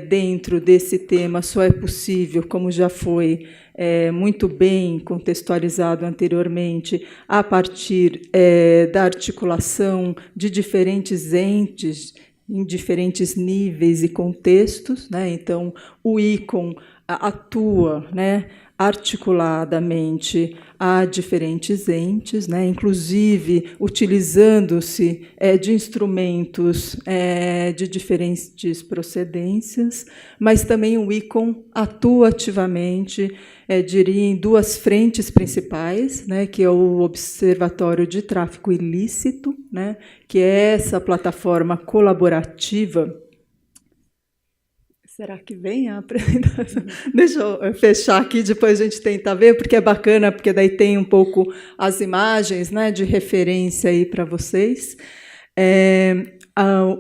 dentro desse tema só é possível, como já foi muito bem contextualizado anteriormente, a partir da articulação de diferentes entes em diferentes níveis e contextos, né? Então, o ICOM atua, né, articuladamente a diferentes entes, né, inclusive utilizando-se de instrumentos de diferentes procedências, mas também o ICOM atua ativamente, diria, em duas frentes principais, né, que é o Observatório de Tráfico Ilícito, né, que é essa plataforma colaborativa. Será que vem a apresentação? Deixa eu fechar aqui, depois a gente tenta ver, porque é bacana, porque daí tem um pouco as imagens, né, de referência aí para vocês.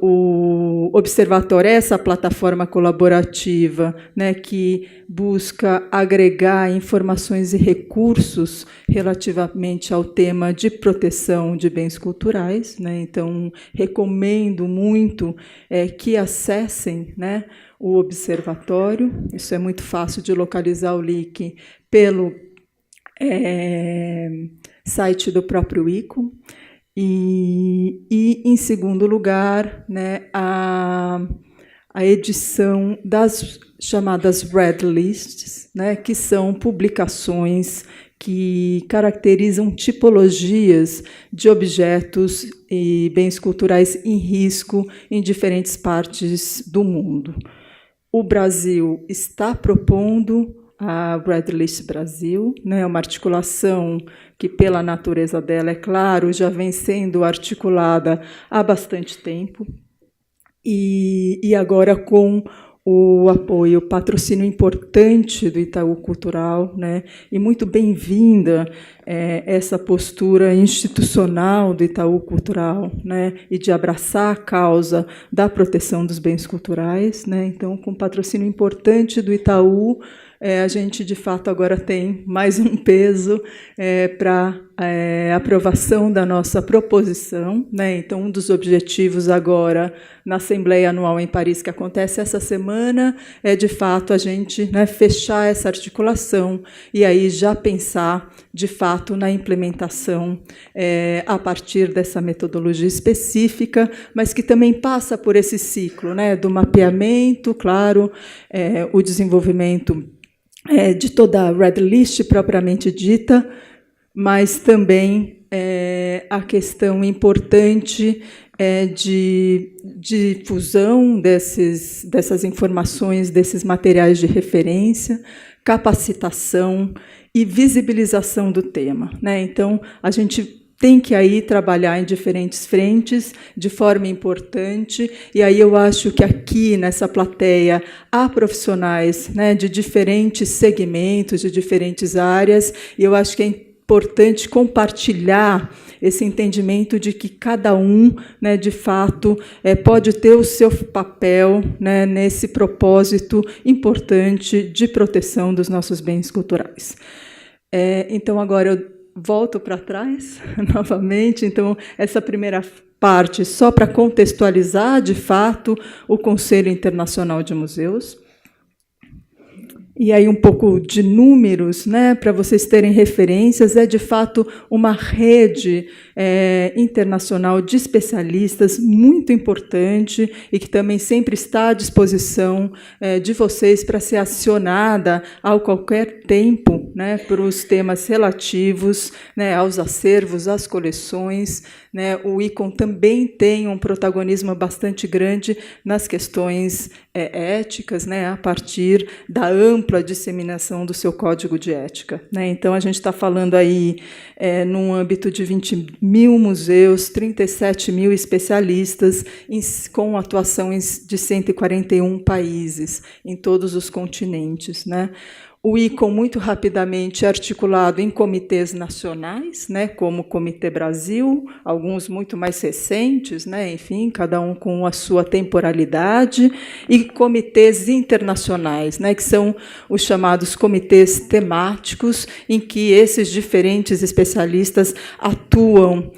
O Observatório é essa plataforma colaborativa, né, que busca agregar informações e recursos relativamente ao tema de proteção de bens culturais, né? Então, recomendo muito que acessem, né, o Observatório. Isso é muito fácil de localizar o link pelo site do próprio ICO. E em segundo lugar, né, a edição das chamadas Red Lists, né, que são publicações que caracterizam tipologias de objetos e bens culturais em risco em diferentes partes do mundo. O Brasil está propondo a Red List Brasil, né, uma articulação que, pela natureza dela, é claro, já vem sendo articulada há bastante tempo, e agora com o apoio, o patrocínio importante do Itaú Cultural, né, e muito bem-vinda essa postura institucional do Itaú Cultural, né, e de abraçar a causa da proteção dos bens culturais, né. Então, com patrocínio importante do Itaú, a gente, de fato, agora tem mais um peso para aprovação da nossa proposição, né? Então, um dos objetivos agora, na Assembleia Anual em Paris, que acontece essa semana, é, de fato, a gente, né, fechar essa articulação e aí já pensar, de fato, na implementação a partir dessa metodologia específica, mas que também passa por esse ciclo, né, do mapeamento, claro, o desenvolvimento de toda a Red List propriamente dita, mas também a questão importante de difusão dessas informações, desses materiais de referência, capacitação e visibilização do tema, né? Então, a gente tem que aí trabalhar em diferentes frentes, de forma importante, e aí eu acho que aqui, nessa plateia, há profissionais, né, de diferentes segmentos, de diferentes áreas, e eu acho que é importante compartilhar esse entendimento de que cada um, né, de fato, pode ter o seu papel, né, nesse propósito importante de proteção dos nossos bens culturais. Então, agora eu volto para trás, novamente. Então, essa primeira parte, só para contextualizar, de fato, o Conselho Internacional de Museus. E aí um pouco de números, né, para vocês terem referências, é de fato uma rede internacional de especialistas muito importante e que também sempre está à disposição de vocês para ser acionada a qualquer tempo, né, para os temas relativos, né, aos acervos, às coleções, né. O ICOM também tem um protagonismo bastante grande nas questões éticas, né, a partir da ampla disseminação do seu código de ética, né. Então, a gente está falando aí num âmbito de 20 mil museus, 37 mil especialistas, com atuação de 141 países, em todos os continentes, né. O ICOM, muito rapidamente, é articulado em comitês nacionais, né, como o Comitê Brasil, alguns muito mais recentes, né, enfim, cada um com a sua temporalidade, e comitês internacionais, né, que são os chamados comitês temáticos, em que esses diferentes especialistas atuam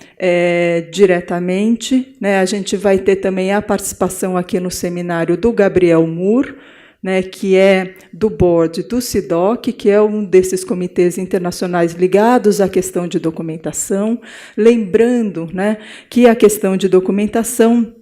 diretamente, né. A gente vai ter também a participação aqui no seminário do Gabriel Moore, né, que é do board do CIDOC, que é um desses comitês internacionais ligados à questão de documentação, lembrando, né, que a questão de documentação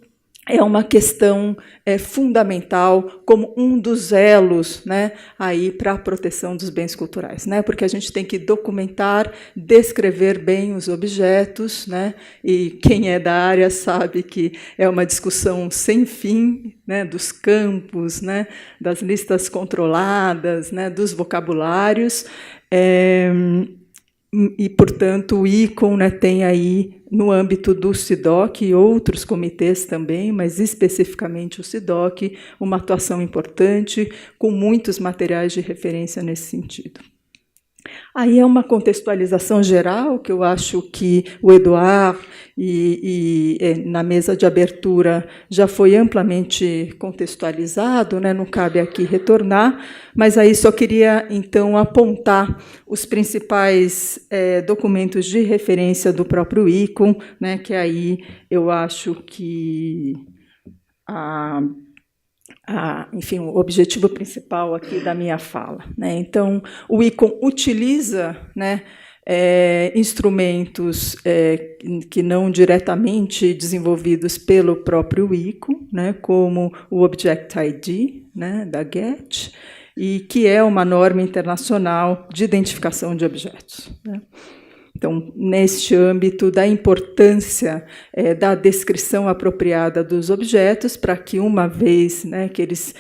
é uma questão fundamental, como um dos elos, né, aí para a proteção dos bens culturais, né, porque a gente tem que documentar, descrever bem os objetos, né, e quem é da área sabe que é uma discussão sem fim, né, dos campos, né, das listas controladas, né, dos vocabulários, portanto, o ICOM, né, tem aí, no âmbito do CIDOC e outros comitês também, mas especificamente o CIDOC, uma atuação importante, com muitos materiais de referência nesse sentido. Aí é uma contextualização geral, que eu acho que o Eduard na mesa de abertura já foi amplamente contextualizado, né? Não cabe aqui retornar, mas aí só queria, então, apontar os principais documentos de referência do próprio ICOM, né? Que aí eu acho que enfim, o objetivo principal aqui da minha fala, né? Então, o ICOM utiliza, né, instrumentos que não diretamente desenvolvidos pelo próprio ICOM, né, como o Object ID, né, da GET, e que é uma norma internacional de identificação de objetos, né? Então, neste âmbito da importância da descrição apropriada dos objetos, para que, uma vez, né, que eles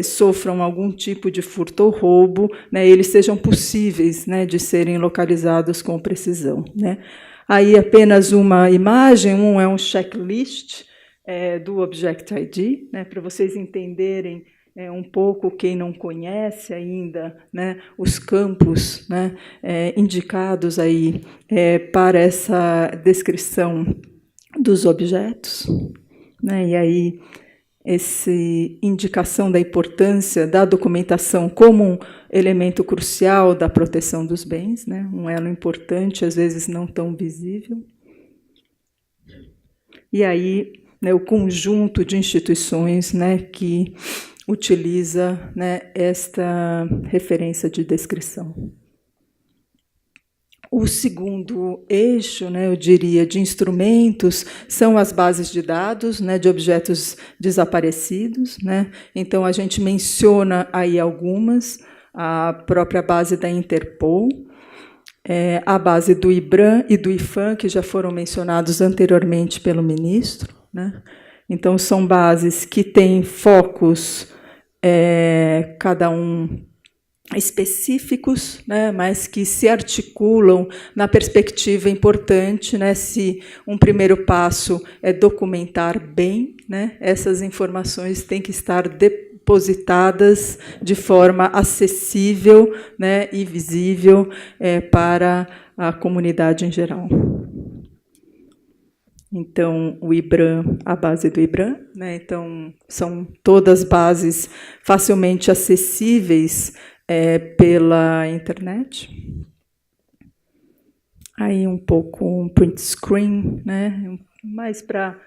sofram algum tipo de furto ou roubo, né, eles sejam possíveis, né, de serem localizados com precisão, né. Aí, apenas uma imagem, é um checklist do Object ID, né, para vocês entenderem um pouco, quem não conhece ainda, né, os campos, né, indicados aí para essa descrição dos objetos, né, e aí essa indicação da importância da documentação como um elemento crucial da proteção dos bens, né, um elo importante, às vezes não tão visível. E aí, né, o conjunto de instituições, né, que utiliza, né, esta referência de descrição. O segundo eixo, né, eu diria, de instrumentos são as bases de dados, né, de objetos desaparecidos, né? Então, a gente menciona aí algumas, a própria base da Interpol, a base do IBRAM e do IFAM, que já foram mencionados anteriormente pelo ministro, né? Então, são bases que têm focos, cada um específicos, né, mas que se articulam na perspectiva importante, né, se um primeiro passo é documentar bem, né, essas informações têm que estar depositadas de forma acessível, né, e visível para a comunidade em geral. Então, o IBRAM, a base do IBRAM, né? Então, são todas bases facilmente acessíveis pela internet. Aí um pouco um print screen, né? Mais para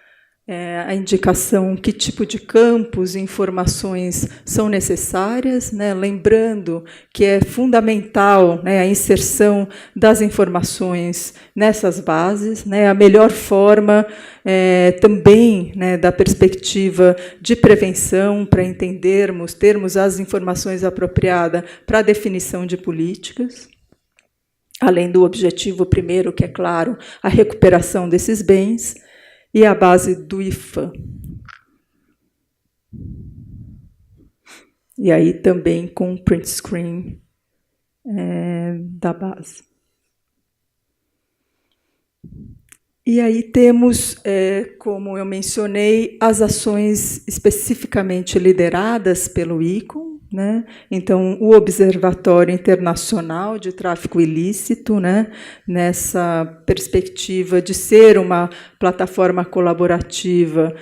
a indicação que tipo de campos e informações são necessárias, né? Lembrando que é fundamental, né, a inserção das informações nessas bases, né? A melhor forma também, né, da perspectiva de prevenção, para termos as informações apropriadas para a definição de políticas, além do objetivo primeiro, que é claro, a recuperação desses bens, e a base do IFAM. E aí também com print screen da base. E aí temos, como eu mencionei, as ações especificamente lideradas pelo ICOM, né? Então, o Observatório Internacional de Tráfico Ilícito, né? Nessa perspectiva de ser uma plataforma colaborativa,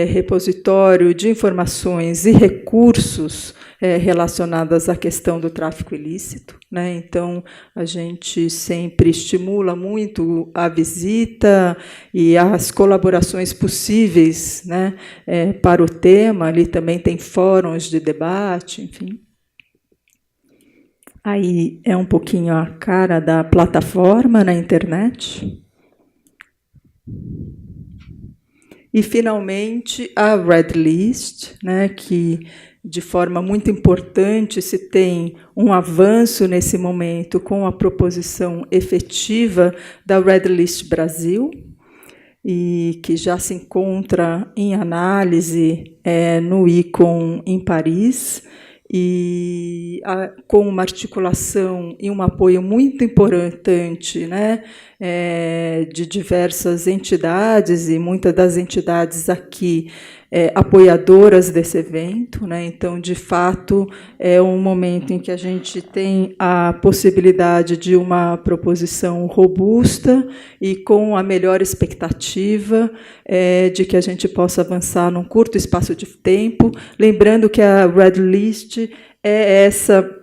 repositório de informações e recursos relacionadas à questão do tráfico ilícito, né? Então, a gente sempre estimula muito a visita e as colaborações possíveis, né, para o tema. Ali também tem fóruns de debate, enfim. Aí é um pouquinho a cara da plataforma na internet. E, finalmente, a Red List, né, que, de forma muito importante, se tem um avanço nesse momento com a proposição efetiva da Red List Brasil, e que já se encontra em análise no ICOM em Paris, e com uma articulação e um apoio muito importante, né, de diversas entidades, e muitas das entidades aqui apoiadoras desse evento, né? Então, de fato, é um momento em que a gente tem a possibilidade de uma proposição robusta e com a melhor expectativa de que a gente possa avançar num curto espaço de tempo. Lembrando que a Red List é essa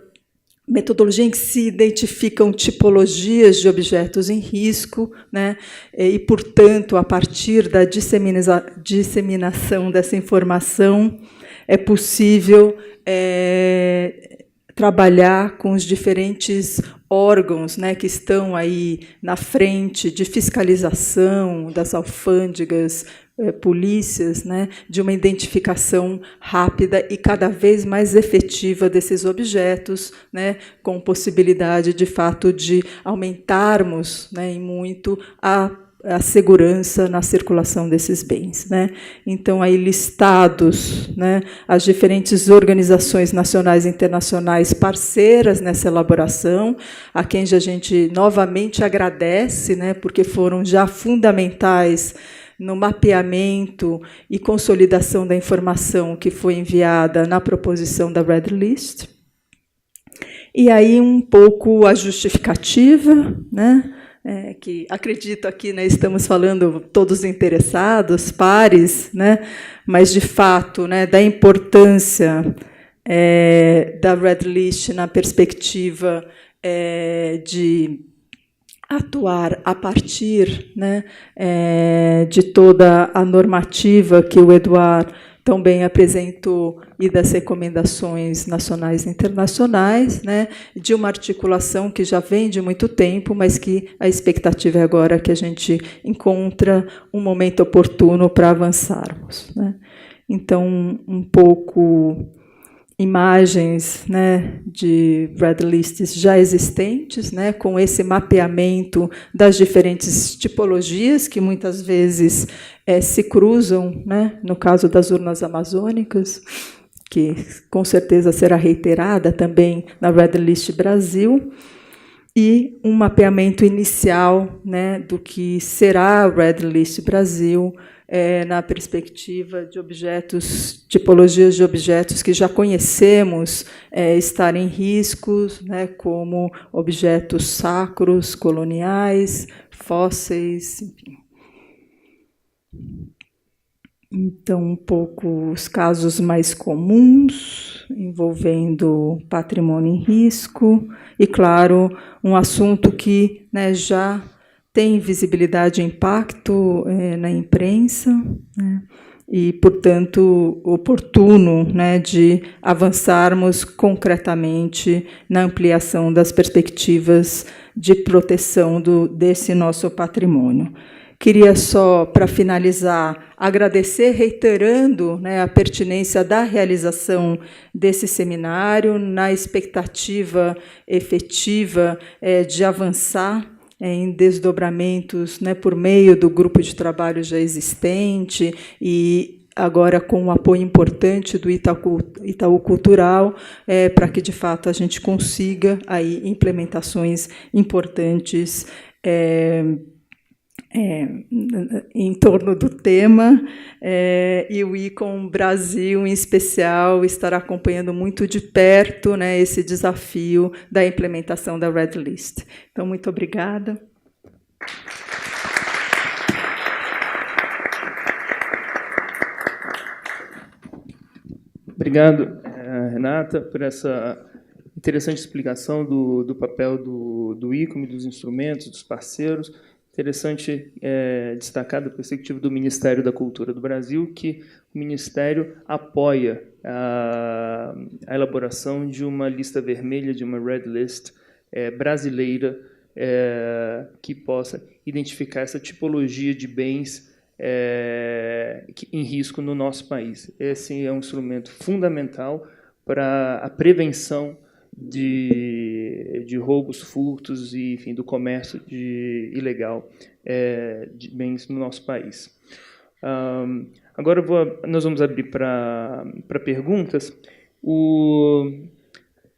metodologia em que se identificam tipologias de objetos em risco, né? E, portanto, a partir da disseminação dessa informação, é possível trabalhar com os diferentes órgãos, né, que estão aí na frente de fiscalização das alfândegas, polícias, né, de uma identificação rápida e cada vez mais efetiva desses objetos, né, com possibilidade, de fato, de aumentarmos, né, em muito a segurança na circulação desses bens, né? Então, aí listados, né, as diferentes organizações nacionais e internacionais parceiras nessa elaboração, a quem a gente novamente agradece, né, porque foram já fundamentais no mapeamento e consolidação da informação que foi enviada na proposição da Red List. E aí um pouco a justificativa, né? Que acredito aqui, né, estamos falando todos interessados, pares, né, mas, de fato, né, da importância da Red List na perspectiva de atuar a partir, né, de toda a normativa que o Eduardo também apresentou e das recomendações nacionais e internacionais, né, de uma articulação que já vem de muito tempo, mas que a expectativa é agora que a gente encontra um momento oportuno para avançarmos, né. Então, um pouco imagens, né, de Red Lists já existentes, né, com esse mapeamento das diferentes tipologias que muitas vezes se cruzam, né, no caso das urnas amazônicas, que com certeza será reiterada também na Red List Brasil, e um mapeamento inicial, né, do que será a Red List Brasil, na perspectiva de objetos, tipologias de objetos que já conhecemos estarem em riscos, né, como objetos sacros, coloniais, fósseis, enfim. Então, um pouco os casos mais comuns, envolvendo patrimônio em risco, e, claro, um assunto que, né, já tem visibilidade e impacto na imprensa, né, e, portanto, oportuno, né, de avançarmos concretamente na ampliação das perspectivas de proteção desse nosso patrimônio. Queria só, para finalizar, agradecer, reiterando, né, a pertinência da realização desse seminário, na expectativa efetiva de avançar em desdobramentos, né, por meio do grupo de trabalho já existente e agora com um apoio importante do Itaú Cultural, para que, de fato, a gente consiga aí implementações importantes em torno do tema, e o ICOM Brasil, em especial, estará acompanhando muito de perto, né, esse desafio da implementação da Red List. Então, muito obrigada. Obrigado, Renata, por essa interessante explicação do papel do ICOM, dos instrumentos, dos parceiros. Interessante destacar da perspectiva do Ministério da Cultura do Brasil que o Ministério apoia a elaboração de uma lista vermelha, de uma Red List brasileira, que possa identificar essa tipologia de bens em risco no nosso país. Esse é um instrumento fundamental para a prevenção de roubos, furtos e, enfim, do comércio ilegal de bens no nosso país. Agora nós vamos abrir para perguntas.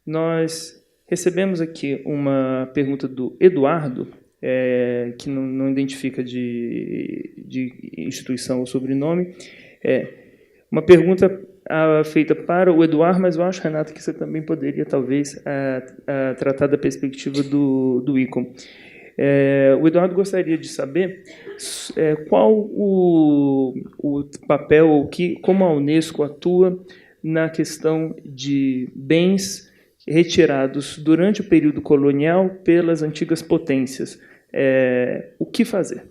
Nós recebemos aqui uma pergunta do Eduardo, que não identifica de instituição ou sobrenome. Uma pergunta feita para o Eduardo, mas eu acho, Renata, que você também poderia, talvez, tratar da perspectiva do ICOM. O Eduardo gostaria de saber qual o papel, como a Unesco atua na questão de bens retirados durante o período colonial pelas antigas potências. O que fazer?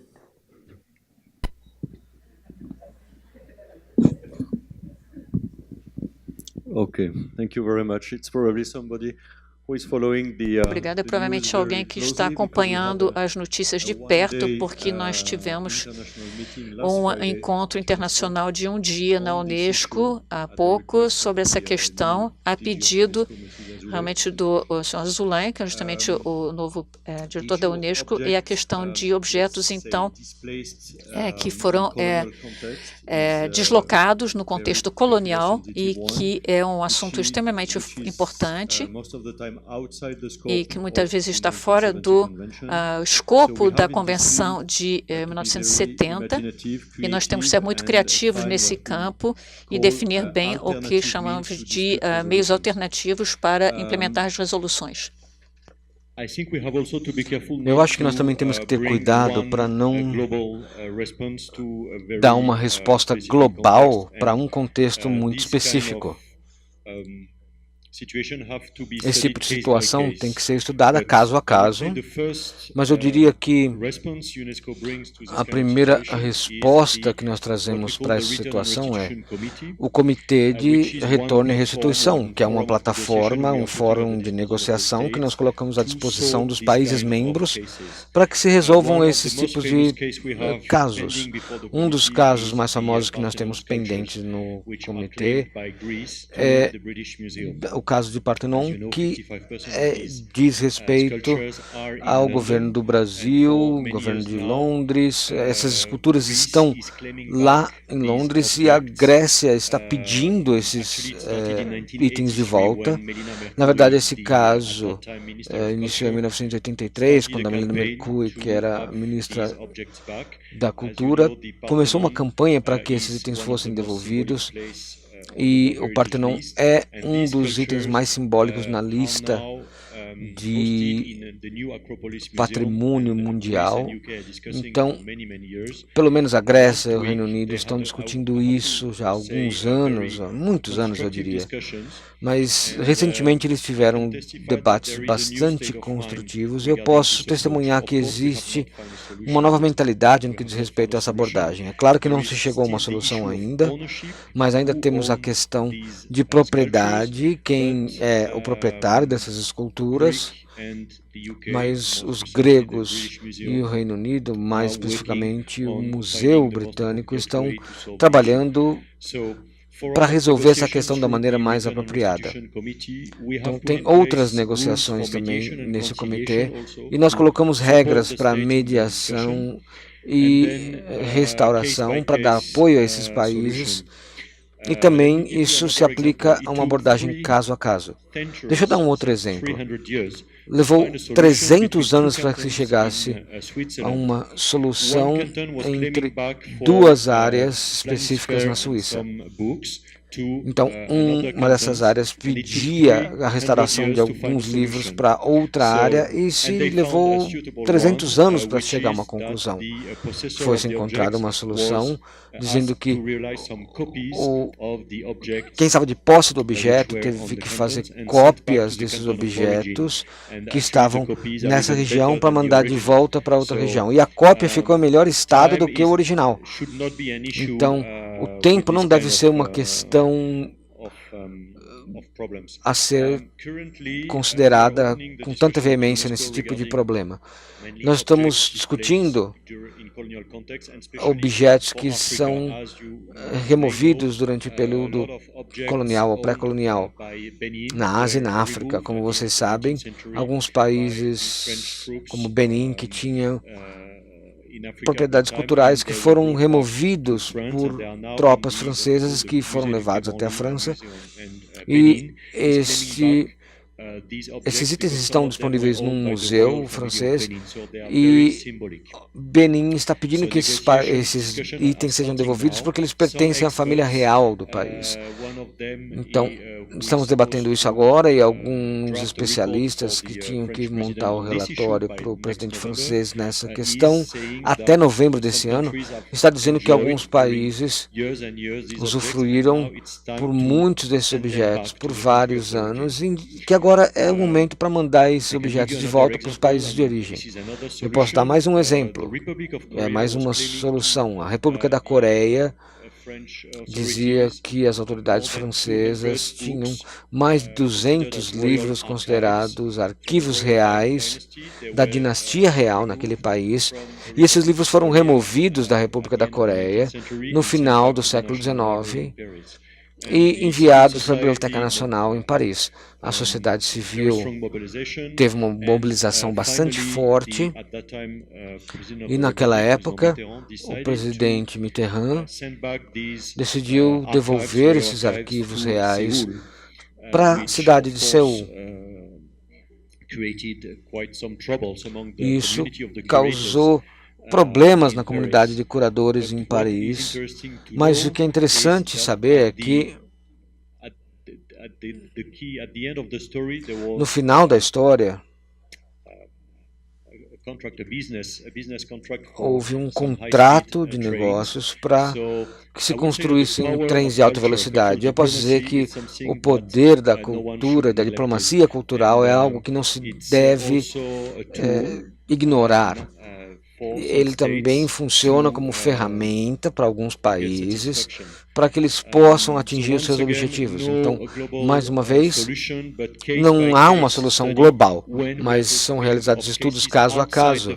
Okay, thank you very much. It's probably somebody who is following Obrigada. É provavelmente alguém que está acompanhando as notícias de perto, porque nós tivemos um encontro internacional de um dia na Unesco há pouco sobre essa questão, a pedido realmente do Sr. Zulay, que é justamente o novo diretor da Unesco, e a questão de objetos, então, que foram deslocados no contexto colonial e que é um assunto extremamente importante e que muitas vezes está fora do escopo da Convenção de 1970, e nós temos que ser muito criativos nesse campo e definir bem o que chamamos de meios alternativos para implementar as resoluções. Eu acho que nós também temos que ter cuidado para não dar uma resposta global para um contexto muito específico. Esse tipo de situação tem que ser estudada caso a caso, mas eu diria que a primeira resposta que nós trazemos para essa situação é o Comitê de Retorno e Restituição, que é uma plataforma, um fórum de negociação que nós colocamos à disposição dos países membros para que se resolvam esses tipos de casos. Um dos casos mais famosos que nós temos pendentes no comitê é o caso de Parthenon, que diz respeito ao governo do Brasil, governo de Londres. Essas esculturas estão lá em Londres e a Grécia está pedindo esses itens de volta. Na verdade, esse caso iniciou em 1983, quando a Melina Mercouri, que era ministra da Cultura, começou uma campanha para que esses itens fossem devolvidos. E o Parthenon é um dos itens mais simbólicos na lista de patrimônio mundial. Então, pelo menos a Grécia e o Reino Unido estão discutindo isso já há alguns anos, há muitos anos eu diria. Mas recentemente eles tiveram debates bastante construtivos e eu posso testemunhar que existe uma nova mentalidade no que diz respeito a essa abordagem. É claro que não se chegou a uma solução ainda, mas ainda temos a questão de propriedade, quem é o proprietário dessas esculturas, mas os gregos e o Reino Unido, mais especificamente o Museu Britânico, estão trabalhando para resolver essa questão da maneira mais apropriada. Então, tem outras negociações também nesse comitê, e nós colocamos regras para mediação e restauração, para dar apoio a esses países, e também isso se aplica a uma abordagem caso a caso. Deixa eu dar um outro exemplo. Levou 300 anos para que se chegasse a uma solução entre duas áreas específicas na Suíça. Então, uma dessas áreas pedia a restauração de alguns livros para outra área e se levou 300 anos para chegar a uma conclusão. Foi-se encontrada uma solução dizendo que quem estava de posse do objeto teve que fazer cópias desses objetos que estavam nessa região para mandar de volta para outra região. E a cópia ficou em melhor estado do que o original. Então, o tempo não deve ser uma questão a ser considerada com tanta veemência nesse tipo de problema. Nós estamos discutindo objetos que são removidos durante o período colonial ou pré-colonial na Ásia e na África. Como vocês sabem, alguns países como Benin, que tinham propriedades culturais que foram removidos por tropas francesas que foram levados até a França. E esses itens estão disponíveis num museu francês e Benin está pedindo que esses itens sejam devolvidos porque eles pertencem à família real do país. Então, estamos debatendo isso agora e alguns especialistas que tinham que montar o relatório para o presidente francês nessa questão até novembro desse ano, está dizendo que alguns países usufruíram por muitos desses objetos por vários anos e que agora é o momento para mandar esses objetos de volta para os países de origem. Eu posso dar mais um exemplo, mais uma solução. A República da Coreia dizia que as autoridades francesas tinham mais de 200 livros considerados arquivos reais da dinastia real naquele país, e esses livros foram removidos da República da Coreia no final do século XIX e enviados para a Biblioteca Nacional em Paris. A sociedade civil teve uma mobilização bastante forte e naquela época o presidente Mitterrand decidiu devolver esses arquivos reais para a cidade de Seul. Isso causou problemas na comunidade de curadores em Paris, mas o que é interessante saber é que no final da história houve um contrato de negócios para que se construíssem trens de alta velocidade. Eu posso dizer que o poder da cultura, da diplomacia cultural é algo que não se deve ignorar. Ele também funciona como ferramenta para alguns países para que eles possam atingir os seus objetivos. Então, mais uma vez, não há uma solução global, mas são realizados estudos caso a caso.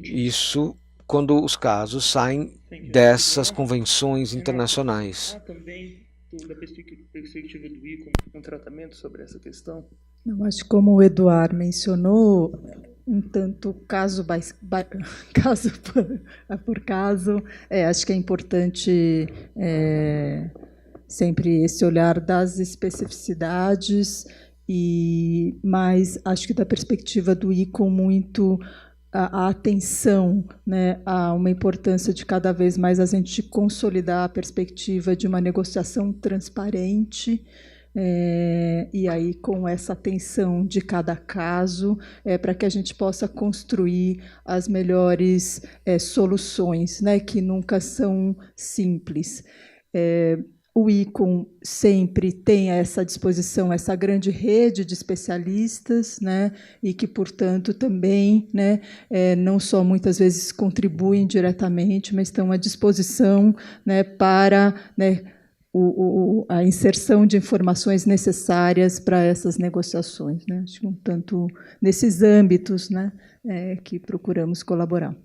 Isso quando os casos saem dessas convenções internacionais. Há também, da perspectiva do ICOM, um tratamento sobre essa questão? Eu acho que, como o Eduardo mencionou, um tanto caso por caso, acho que é importante sempre esse olhar das especificidades, mas acho que da perspectiva do ICOM muito a atenção, né, a uma importância de cada vez mais a gente consolidar a perspectiva de uma negociação transparente, e aí com essa atenção de cada caso, para que a gente possa construir as melhores soluções, né, que nunca são simples. O ICOM sempre tem a essa disposição, essa grande rede de especialistas, né, e que, portanto, também, né, não só muitas vezes contribuem diretamente, mas estão à disposição, né, para, né, a inserção de informações necessárias para essas negociações, né? Acho que um tanto nesses âmbitos, né, que procuramos colaborar.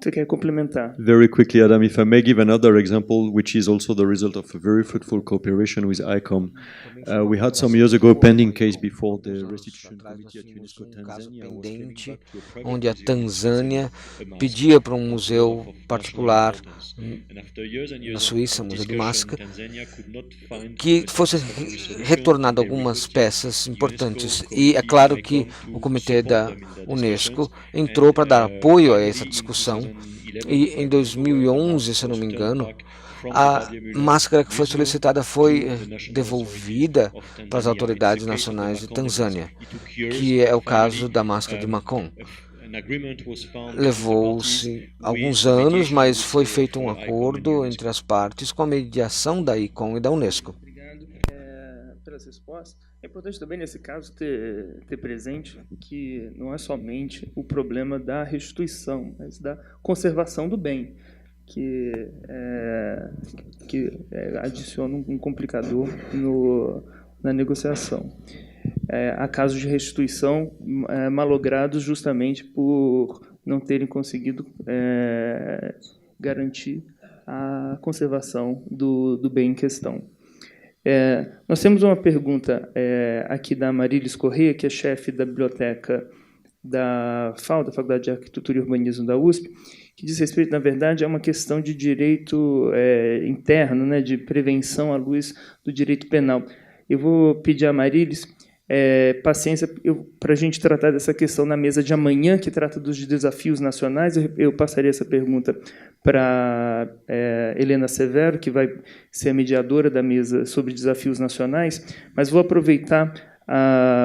Você quer complementar? Very quickly, Adam, if I may give another example, which is also the result of a very fruitful cooperation with ICOM. We had some years ago a pending case before the Restitution Committee at UNESCO Tanzania, pendente, onde a Tanzânia pedia para um museu particular na Suíça, o Museu de Masca, que fosse retornado algumas peças importantes. E é claro que o comitê da UNESCO entrou para dar apoio a essa discussão. E em 2011, se eu não me engano, a máscara que foi solicitada foi devolvida para as autoridades nacionais de Tanzânia, que é o caso da máscara de Macon. Levou-se alguns anos, mas foi feito um acordo entre as partes com a mediação da ICOM e da UNESCO. Obrigado pelas respostas. É importante também, nesse caso, ter presente que não é somente o problema da restituição, mas da conservação do bem, que adiciona um complicador na negociação. Há casos de restituição malogrados justamente por não terem conseguido garantir a conservação do bem em questão. Nós temos uma pergunta aqui da Marilis Corrêa, que é chefe da Biblioteca da FAU, da Faculdade de Arquitetura e Urbanismo da USP, que diz respeito, na verdade, a uma questão de direito interno, né, de prevenção à luz do direito penal. Eu vou pedir a Marilis paciência para a gente tratar dessa questão na mesa de amanhã, que trata dos desafios nacionais. Eu passaria essa pergunta para Helena Severo, que vai ser a mediadora da mesa sobre desafios nacionais, mas vou aproveitar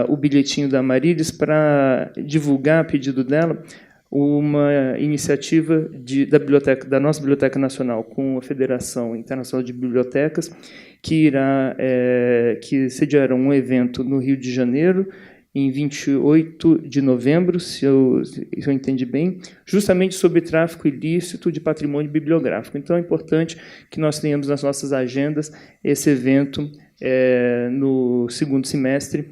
o bilhetinho da Marilis para divulgar, a pedido dela, uma iniciativa da nossa Biblioteca Nacional com a Federação Internacional de Bibliotecas, que sediará um evento no Rio de Janeiro, em 28 de novembro, se eu entendi bem, justamente sobre tráfico ilícito de patrimônio bibliográfico. Então, é importante que nós tenhamos nas nossas agendas esse evento no segundo semestre,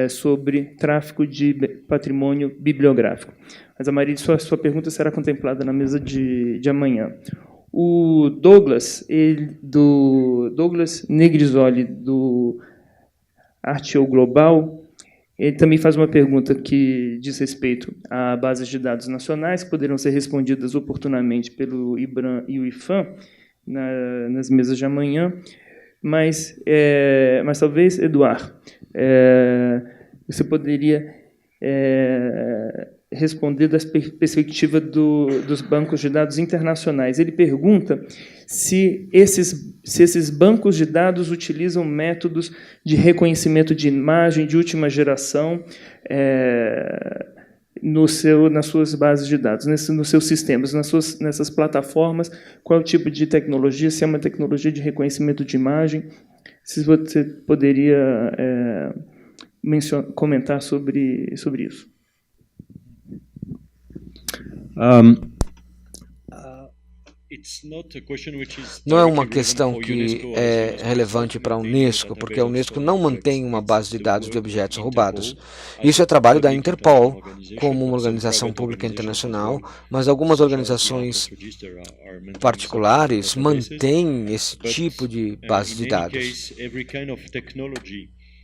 sobre tráfico de patrimônio bibliográfico. Mas, a Maria, sua pergunta será contemplada na mesa de amanhã. O Douglas Negrisoli, do Artio Global, ele também faz uma pergunta que diz respeito a bases de dados nacionais, que poderão ser respondidas oportunamente pelo IBRAM e o IFAM nas mesas de amanhã. Mas talvez, Eduardo, você poderia responder da perspectiva dos bancos de dados internacionais. Ele pergunta se esses bancos de dados utilizam métodos de reconhecimento de imagem de última geração nas suas bases de dados, nos seus sistemas, nessas plataformas. Qual é o tipo de tecnologia? Se é uma tecnologia de reconhecimento de imagem? Se você poderia comentar sobre isso. Não é uma questão que é relevante para a Unesco, porque a Unesco não mantém uma base de dados de objetos roubados. Isso é trabalho da Interpol, como uma organização pública internacional, mas algumas organizações particulares mantêm esse tipo de base de dados.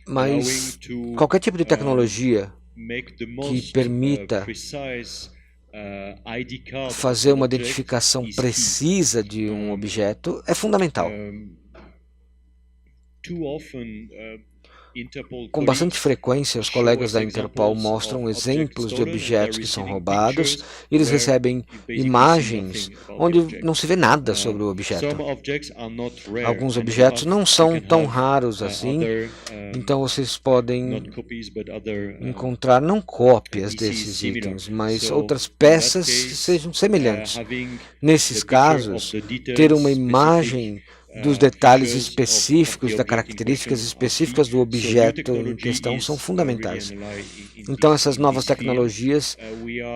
Mas qualquer tipo de tecnologia que permita fazer uma identificação precisa de um objeto é fundamental. Com bastante frequência, os colegas da Interpol mostram exemplos de objetos que são roubados e eles recebem imagens onde não se vê nada sobre o objeto. Alguns objetos não são tão raros assim, então vocês podem encontrar não cópias desses itens, mas outras peças que sejam semelhantes. Nesses casos, ter uma imagem dos detalhes específicos, das características específicas do objeto em questão são fundamentais. Então, essas novas tecnologias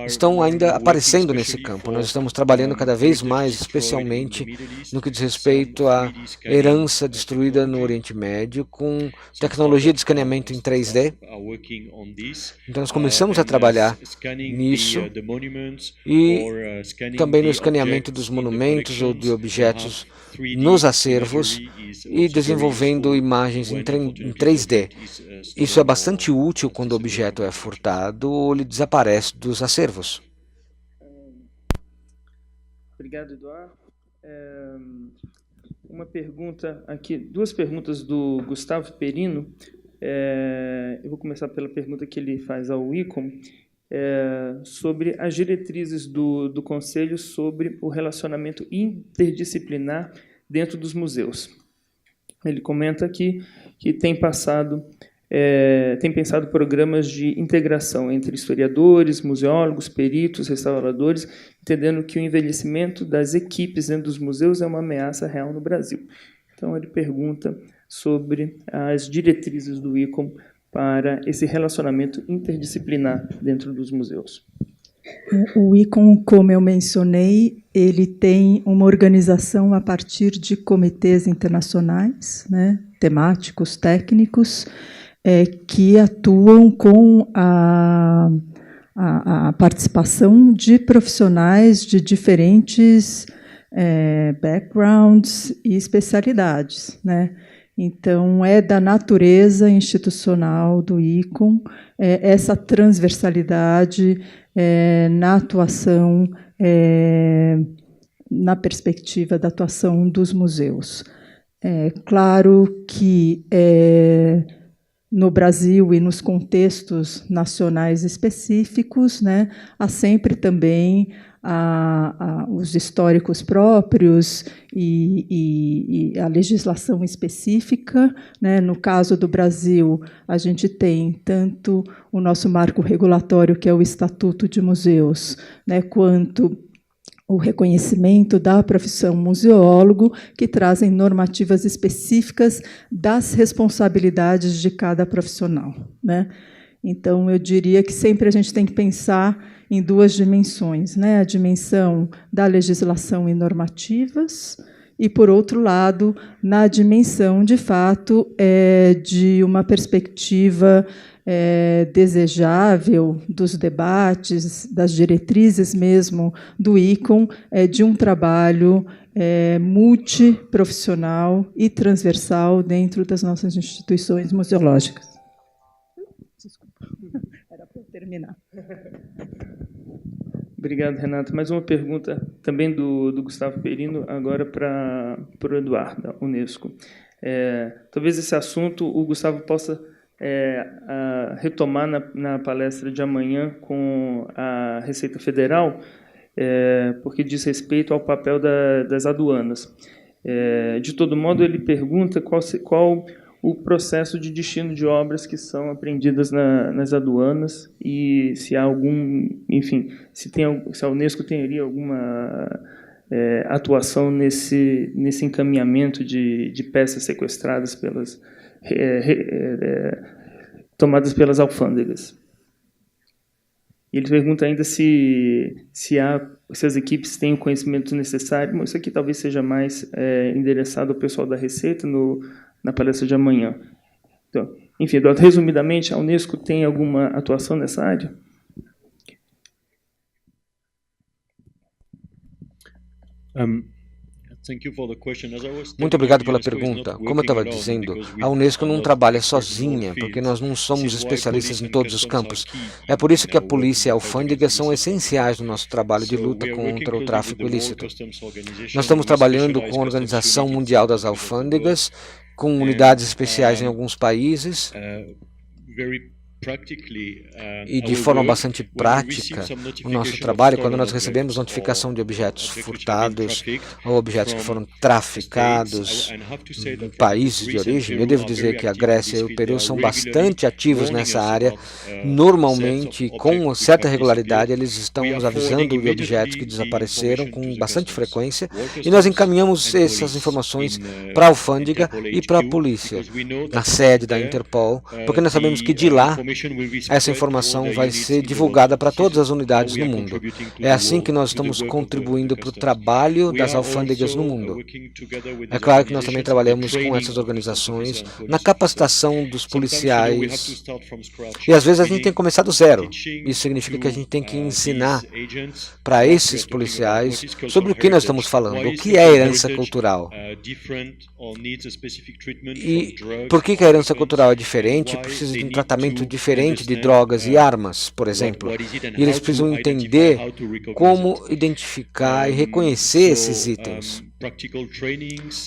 estão ainda aparecendo nesse campo. Nós estamos trabalhando cada vez mais, especialmente no que diz respeito à herança destruída no Oriente Médio, com tecnologia de escaneamento em 3D. Então, nós começamos a trabalhar nisso e também no escaneamento dos monumentos ou de objetos nos acervos e desenvolvendo imagens em 3D. Isso é bastante útil quando o objeto é furtado ou ele desaparece dos acervos. Obrigado, Eduardo. Uma pergunta aqui, duas perguntas do Gustavo Perino. Eu vou começar pela pergunta que ele faz ao ICOM, sobre as diretrizes do Conselho sobre o relacionamento interdisciplinar dentro dos museus. Ele comenta aqui que tem pensado programas de integração entre historiadores, museólogos, peritos, restauradores, entendendo que o envelhecimento das equipes dentro dos museus é uma ameaça real no Brasil. Então, ele pergunta sobre as diretrizes do ICOM para esse relacionamento interdisciplinar dentro dos museus. O ICOM, como eu mencionei, ele tem uma organização a partir de comitês internacionais, né, temáticos, técnicos, que atuam com a participação de profissionais de diferentes backgrounds e especialidades, né? Então, é da natureza institucional do ICOM essa transversalidade na atuação, na perspectiva da atuação dos museus. É claro que no Brasil e nos contextos nacionais específicos, né, há sempre também os históricos próprios e a legislação específica, né? No caso do Brasil, a gente tem tanto o nosso marco regulatório, que é o Estatuto de Museus, né, quanto o reconhecimento da profissão museólogo, que trazem normativas específicas das responsabilidades de cada profissional, né? Então, eu diria que sempre a gente tem que pensar em duas dimensões, né? A dimensão da legislação e normativas e, por outro lado, na dimensão, de fato, de uma perspectiva desejável dos debates, das diretrizes mesmo do ICOM, de um trabalho multiprofissional e transversal dentro das nossas instituições museológicas. Desculpa, era para eu terminar. Obrigado, Renata. Mais uma pergunta também do Gustavo Perino, agora para o Eduardo, da Unesco. Talvez esse assunto o Gustavo possa retomar na palestra de amanhã com a Receita Federal, porque diz respeito ao papel das aduanas. De todo modo, ele pergunta qual o processo de destino de obras que são apreendidas nas aduanas e se há algum, enfim, se a Unesco teria alguma atuação nesse encaminhamento de peças sequestradas tomadas pelas alfândegas. E ele pergunta ainda se as equipes têm o conhecimento necessário. Isso aqui talvez seja mais endereçado ao pessoal da Receita na palestra de amanhã. Então, enfim, Eduardo, resumidamente, a Unesco tem alguma atuação nessa área? Muito obrigado pela pergunta. Como eu estava dizendo, a Unesco não trabalha sozinha, porque nós não somos especialistas em todos os campos. É por isso que a polícia e a alfândega são essenciais no nosso trabalho de luta contra o tráfico ilícito. Nós estamos trabalhando com a Organização Mundial das Alfândegas, com unidades especiais em alguns países, e de forma bastante prática, o nosso trabalho, quando nós recebemos notificação de objetos furtados ou objetos que foram traficados em países de origem, eu devo dizer que a Grécia e o Peru são bastante ativos nessa área. Normalmente, com certa regularidade, eles estão nos avisando de objetos que desapareceram com bastante frequência, e nós encaminhamos essas informações para a alfândega e para a polícia, na sede da Interpol, porque nós sabemos que de lá essa informação vai ser divulgada para todas as unidades no mundo. É assim que nós estamos contribuindo para o trabalho das alfândegas no mundo. É claro que nós também trabalhamos com essas organizações na capacitação dos policiais. E às vezes a gente tem que começar do zero. Isso significa que a gente tem que ensinar para esses policiais sobre o que nós estamos falando, o que é herança cultural. E por que a herança cultural é diferente? Precisa de um tratamento diferente de drogas e armas, por exemplo. E eles precisam entender como identificar e reconhecer esses itens.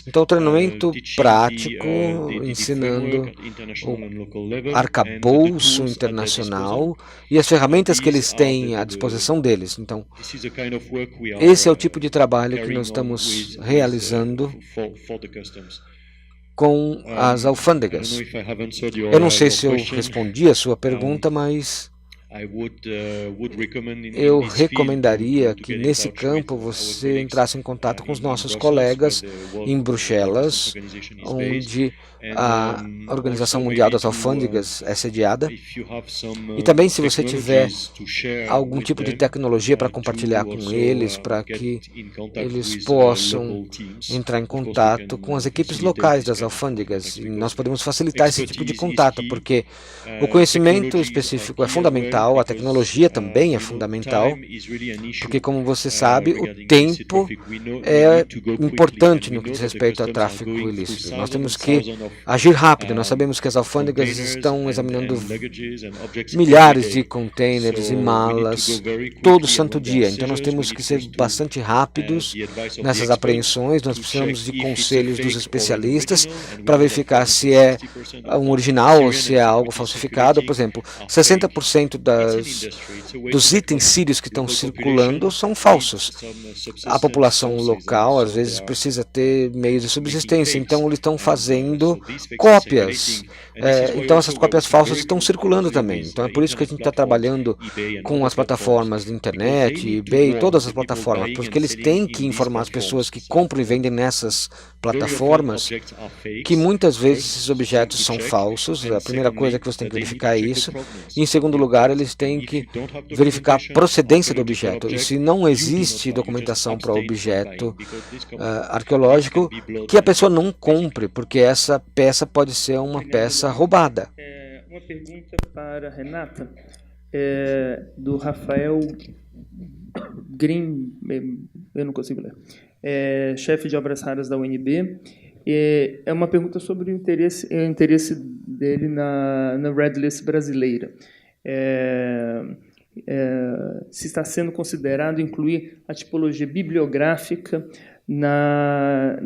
Então, treinamento prático, ensinando o arcabouço internacional e as ferramentas que eles têm à disposição deles. Então, esse é o tipo de trabalho que nós estamos realizando com as alfândegas. Eu não sei se eu respondi a sua pergunta, mas eu recomendaria que nesse campo você entrasse em contato com os nossos colegas em Bruxelas, onde a Organização Mundial das Alfândegas é sediada. E também, se você tiver algum tipo de tecnologia para compartilhar com eles, para que eles possam entrar em contato com as equipes locais das alfândegas. E nós podemos facilitar esse tipo de contato, porque o conhecimento específico é fundamental, fundamental, a tecnologia também é fundamental, porque, como você sabe, o tempo é importante no que diz respeito ao tráfico ilícito. Nós temos que agir rápido. Nós sabemos que as alfândegas estão examinando milhares de containers e malas todo santo dia. Então, nós temos que ser bastante rápidos nessas apreensões. Nós precisamos de conselhos dos especialistas para verificar se é um original ou se é algo falsificado. Por exemplo, 60% dos itens sírios que estão circulando são falsos. A população local, às vezes, precisa ter meios de subsistência, então eles estão fazendo cópias. Então, essas cópias falsas estão circulando também. Então, é por isso que a gente está trabalhando com as plataformas de internet, eBay, todas as plataformas, porque eles têm que informar as pessoas que compram e vendem nessas plataformas que muitas vezes esses objetos são falsos. A primeira coisa que você tem que verificar é isso. E, em segundo lugar, eles têm que verificar a procedência do objeto. E se não existe documentação para o objeto arqueológico, que a pessoa não compre, porque essa peça pode ser uma peça roubada. Uma pergunta para Renata, do Rafael Green, eu não consigo ler, chefe de obras raras da UNB. É uma pergunta sobre o interesse dele na Red List brasileira. Se está sendo considerado incluir a tipologia bibliográfica na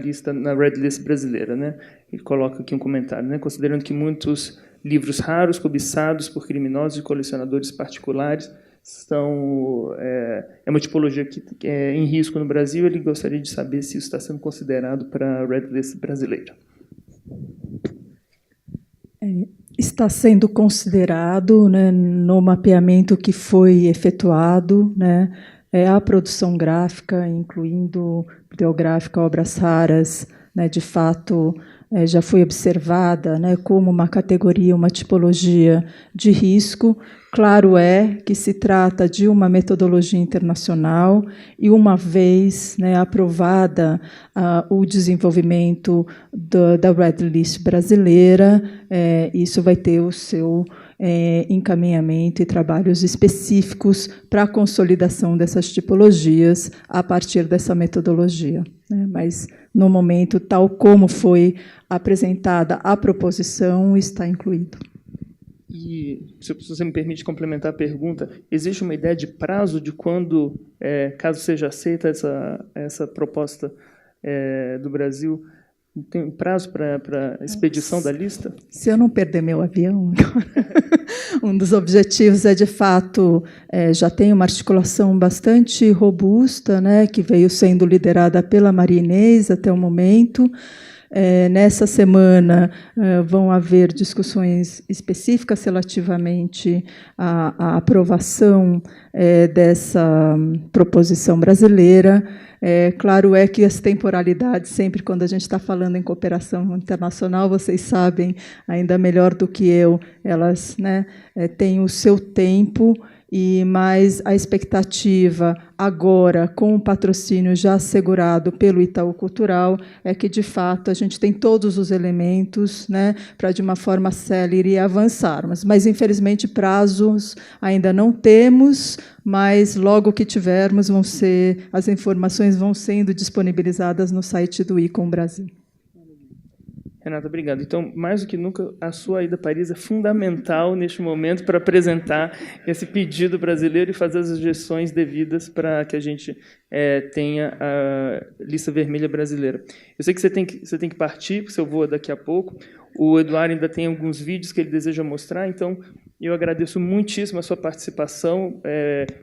lista, na Red List brasileira, né? Ele coloca aqui um comentário, né? Considerando que muitos livros raros, cobiçados por criminosos e colecionadores particulares, é uma tipologia que é em risco no Brasil. Ele gostaria de saber se isso está sendo considerado para a Red List brasileira. Está sendo considerado, né, no mapeamento que foi efetuado, né, a produção gráfica, incluindo bibliográfica, obras raras, né, de fato, já foi observada, né, como uma categoria, uma tipologia de risco. Claro é que se trata de uma metodologia internacional e, uma vez, né, aprovada o desenvolvimento da Red List brasileira, isso vai ter o seu encaminhamento e trabalhos específicos para a consolidação dessas tipologias a partir dessa metodologia, né? Mas, no momento, tal como foi apresentada a proposição, está incluído. E, se você me permite complementar a pergunta, existe uma ideia de prazo de quando, caso seja aceita essa proposta do Brasil, tem um prazo para a expedição da lista? Se eu não perder meu avião, um dos objetivos é, de fato, já tem uma articulação bastante robusta, né, que veio sendo liderada pela Maria Inês até o momento. Nessa semana vão haver discussões específicas relativamente à aprovação dessa proposição brasileira. Claro é que as temporalidades, sempre quando a gente está falando em cooperação internacional, vocês sabem ainda melhor do que eu, elas, né, têm o seu tempo. Mas a expectativa agora, com o patrocínio já assegurado pelo Itaú Cultural, é que, de fato, a gente tem todos os elementos, né, para, de uma forma célere, avançarmos. Mas, infelizmente, prazos ainda não temos, mas, logo que tivermos, as informações vão sendo disponibilizadas no site do ICOM Brasil. Renata, obrigado. Então, mais do que nunca, a sua ida a Paris é fundamental neste momento para apresentar esse pedido brasileiro e fazer as sugestões devidas para que a gente tenha a lista vermelha brasileira. Eu sei que você tem que partir, porque seu voo é daqui a pouco. O Eduardo ainda tem alguns vídeos que ele deseja mostrar, então eu agradeço muitíssimo a sua participação,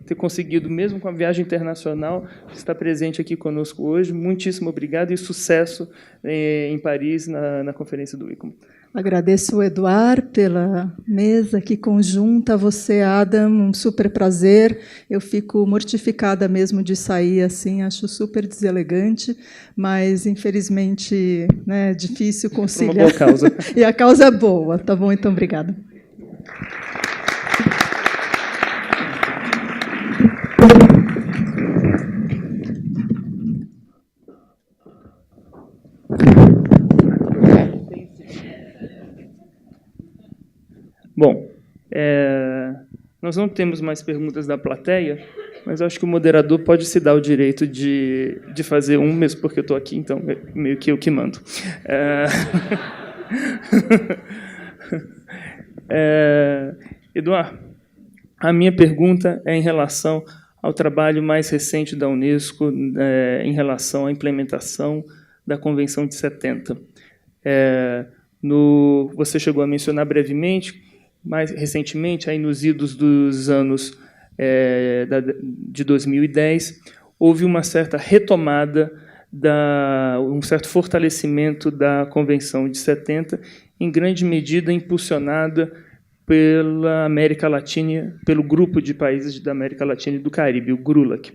ter conseguido, mesmo com a viagem internacional, estar presente aqui conosco hoje. Muitíssimo obrigado e sucesso em Paris, na conferência do ICOM. Agradeço o Eduardo pela mesa aqui conjunta, você, Adam, um super prazer. Eu fico mortificada mesmo de sair assim, acho super deselegante, mas, infelizmente, né, é difícil conciliar. Uma boa causa. E a causa é boa, tá bom? Então, obrigada. Bom, Nós não temos mais perguntas da plateia, mas acho que o moderador pode se dar o direito de fazer um, mesmo porque eu estou aqui, então meio que eu que mando. Eduardo, a minha pergunta é em relação ao trabalho mais recente da Unesco em relação à implementação da Convenção de 70. Você chegou a mencionar brevemente, mais recentemente, aí nos idos dos anos de 2010, houve uma certa retomada, um certo fortalecimento da Convenção de 70, em grande medida impulsionada pela América Latina, pelo grupo de países da América Latina e do Caribe, o GRULAC.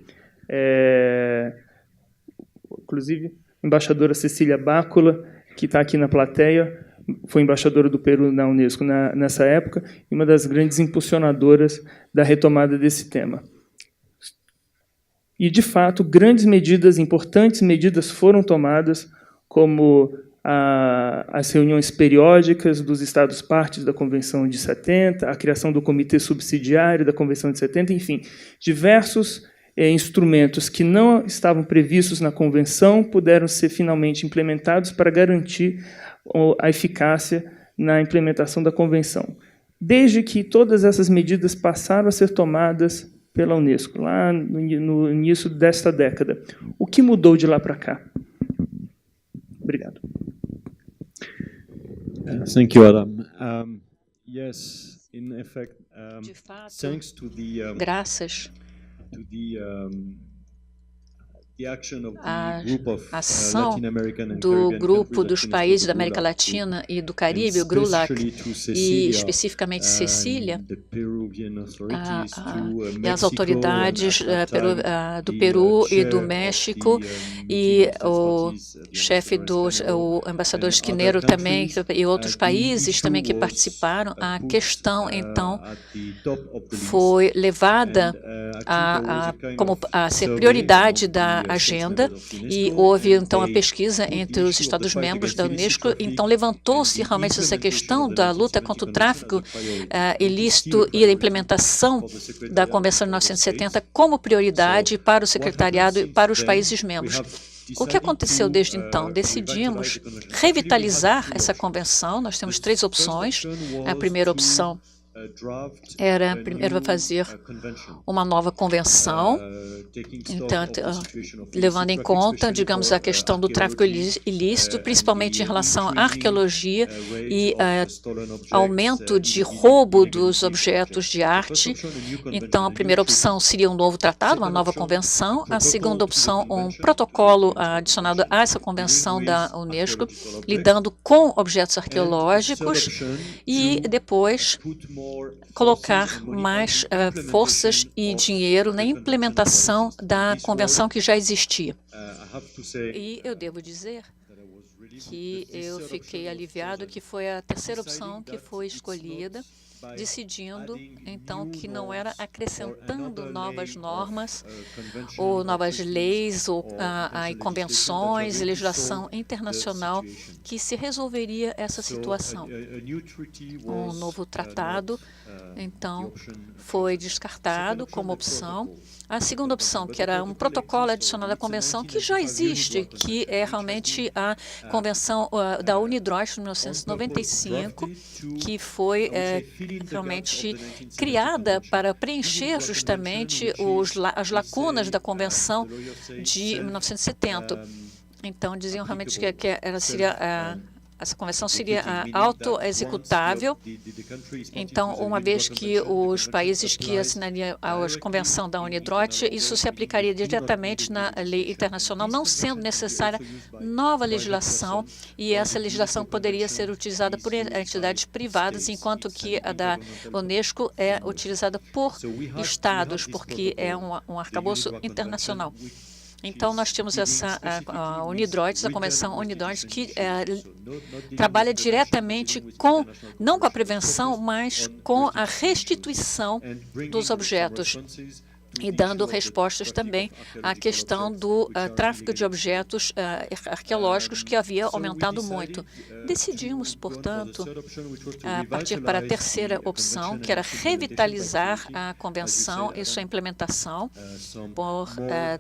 Inclusive, a embaixadora Cecília Bácula, que está aqui na plateia, foi embaixadora do Peru na Unesco nessa época, e uma das grandes impulsionadoras da retomada desse tema. E, de fato, grandes medidas, importantes medidas foram tomadas, como as reuniões periódicas dos Estados-partes da Convenção de 70, a criação do Comitê Subsidiário da Convenção de 70, enfim, diversos instrumentos que não estavam previstos na Convenção puderam ser finalmente implementados para garantir a eficácia na implementação da Convenção. Desde que todas essas medidas passaram a ser tomadas pela Unesco, lá no início desta década. O que mudou de lá para cá? Obrigado. Thank you, Adam. Yes, in effect, de fato, thanks to the graças a ação do grupo dos países da América Latina e do Caribe, o GRULAC, e especificamente Cecília, e as autoridades do Peru e do México, e o chefe o embaixador Esquineiro também, e outros países também que participaram, a questão, então, foi levada a ser prioridade da agenda, e houve, então, a pesquisa entre os Estados-membros da Unesco. Então, levantou-se realmente essa questão da luta contra o tráfico ilícito e a implementação da Convenção de 1970 como prioridade para o secretariado e para os países membros. O que aconteceu desde então? Decidimos revitalizar essa convenção. Nós temos 3 opções. A primeira opção era primeiro fazer uma nova convenção, então, levando em conta, digamos, a questão do tráfico ilícito, principalmente em relação à arqueologia e aumento de roubo dos objetos de arte. Então, a primeira opção seria um novo tratado, uma nova convenção. A segunda opção, um protocolo adicionado a essa convenção da Unesco, lidando com objetos arqueológicos, e depois colocar mais forças e dinheiro na implementação da convenção que já existia. E eu devo dizer que eu fiquei aliviado que foi a terceira opção que foi escolhida, decidindo, então, que não era acrescentando novas normas ou novas leis ou convenções e legislação internacional que se resolveria essa situação. Um novo tratado, então, foi descartado como opção. A segunda opção, que era um protocolo adicionado à convenção, que já existe, que é realmente a convenção da UNIDROIT de 1995, que foi realmente criada para preencher justamente as lacunas da Convenção de 1970. Então, diziam realmente que essa convenção seria auto-executável. Então, uma vez que os países que assinariam a convenção da UNIDROIT, isso se aplicaria diretamente na lei internacional, não sendo necessária nova legislação, e essa legislação poderia ser utilizada por entidades privadas, enquanto que a da Unesco é utilizada por estados, porque é um arcabouço internacional. Então, nós temos a UNIDROIT, a Convenção UNIDROIT, que trabalha diretamente não com a prevenção, mas com a restituição dos objetos. e dando respostas também à questão do tráfico de objetos arqueológicos, que havia aumentado muito. Decidimos, portanto, partir para a terceira opção, que era revitalizar a Convenção e sua implementação por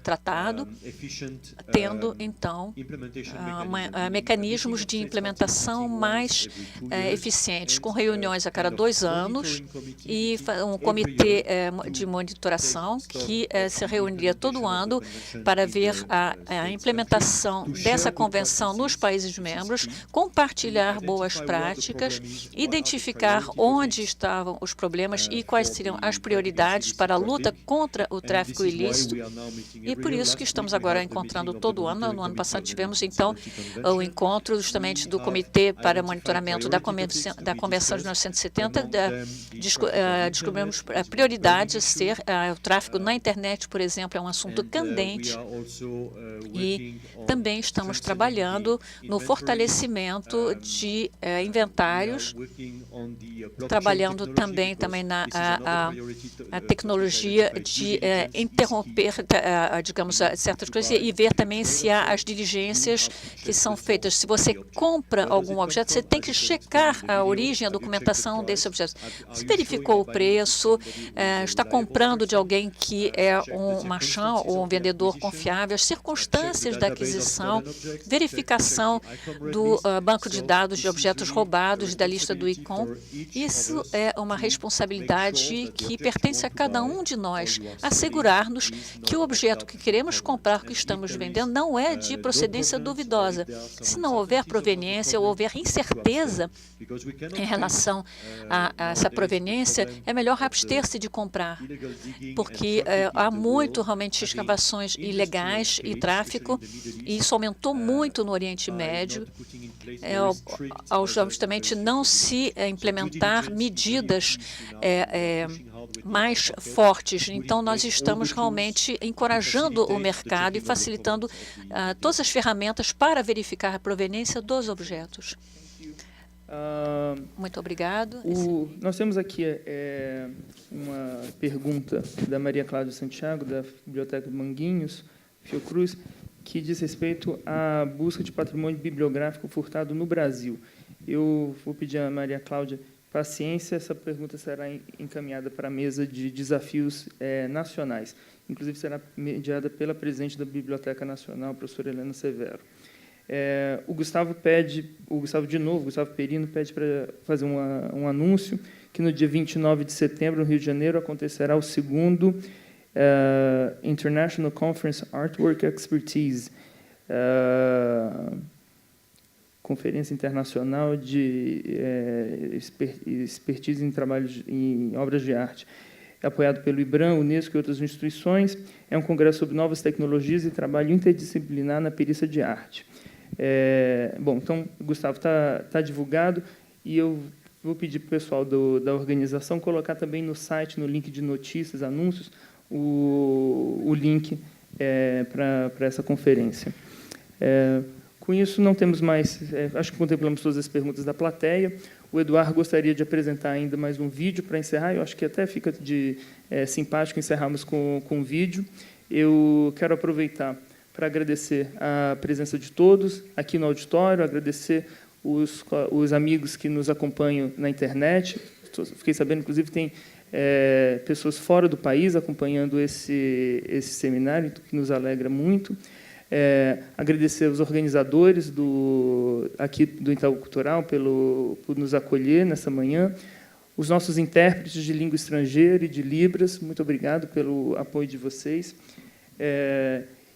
tratado, tendo, então, mecanismos de implementação mais eficientes, com reuniões a cada 2 anos e um comitê de monitoração que se reuniria todo ano para ver a implementação dessa convenção nos países membros, compartilhar boas práticas, identificar onde estavam os problemas e quais seriam as prioridades para a luta contra o tráfico ilícito. E por isso que estamos agora encontrando todo ano. No ano passado tivemos, então, o encontro justamente do Comitê para Monitoramento da Convenção de 1970. Descobrimos prioridades a ser o tráfico na internet, por exemplo, é um assunto candente, e também estamos trabalhando no fortalecimento de inventários, trabalhando também na a tecnologia de interromper, digamos, certas coisas e ver também se há as diligências que são feitas. Se você compra algum objeto, você tem que checar a origem, a documentação desse objeto. Se verificou o preço, está comprando de alguém que é um marchand ou um vendedor confiável, as circunstâncias da aquisição, verificação do banco de dados de objetos roubados da lista do ICOM. Isso é uma responsabilidade que pertence a cada um de nós, assegurar-nos que o objeto que queremos comprar, que estamos vendendo, não é de procedência duvidosa. Se não houver proveniência ou houver incerteza em relação a essa proveniência, é melhor abster-se de comprar, porque há muito realmente escavações ilegais e tráfico, e isso aumentou muito no Oriente Médio, ao justamente não se implementar medidas mais fortes. Então, nós estamos realmente encorajando o mercado e facilitando todas as ferramentas para verificar a proveniência dos objetos. Muito obrigado. Nós temos aqui uma pergunta da Maria Cláudia Santiago, da Biblioteca Manguinhos, Fiocruz, que diz respeito à busca de patrimônio bibliográfico furtado no Brasil. Eu vou pedir à Maria Cláudia paciência, essa pergunta será encaminhada para a mesa de desafios nacionais. Inclusive, será mediada pela presidente da Biblioteca Nacional, a professora Helena Severo. O Gustavo Perino, pede para fazer um anúncio que no dia 29 de setembro, no Rio de Janeiro, acontecerá o segundo International Conference Artwork Expertise, Conferência Internacional de Expertise em Trabalhos em Obras de Arte. É apoiado pelo IBRAM, Unesco e outras instituições. É um congresso sobre novas tecnologias e trabalho interdisciplinar na perícia de arte. Bom, então, Gustavo, está divulgado, e eu vou pedir para o pessoal da organização colocar também no site, no link de notícias, anúncios, o link para essa conferência. Com isso, não temos mais... acho que contemplamos todas as perguntas da plateia. O Eduardo gostaria de apresentar ainda mais um vídeo para encerrar. Eu acho que até fica simpático encerrarmos com um vídeo. Eu quero aproveitar para agradecer a presença de todos aqui no auditório, agradecer os amigos que nos acompanham na internet. Fiquei sabendo, inclusive, tem pessoas fora do país acompanhando esse seminário, que nos alegra muito. Agradecer aos organizadores aqui do Itaú Cultural por nos acolher nessa manhã, os nossos intérpretes de língua estrangeira e de Libras, muito obrigado pelo apoio de vocês.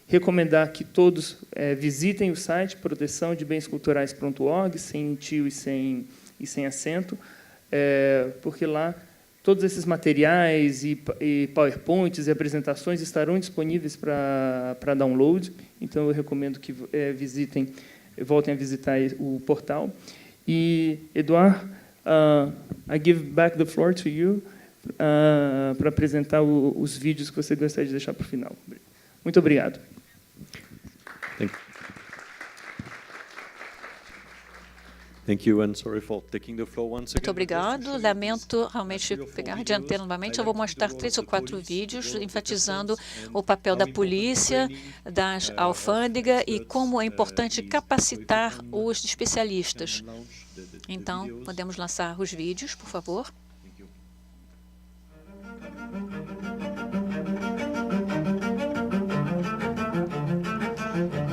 Recomendar que todos visitem o site proteçãodebensculturais.org, sem tio e sem acento, porque lá todos esses materiais e PowerPoints e apresentações estarão disponíveis para download. Então, eu recomendo que voltem a visitar o portal. E, Eduardo, I give back the floor to you para apresentar os vídeos que você gostaria de deixar para o final. Muito obrigado. Muito obrigado. Lamento realmente pegar a dianteira novamente. Eu vou mostrar 3 ou 4 vídeos enfatizando o papel da polícia, da alfândega e como é importante capacitar os especialistas. Então, podemos lançar os vídeos, por favor.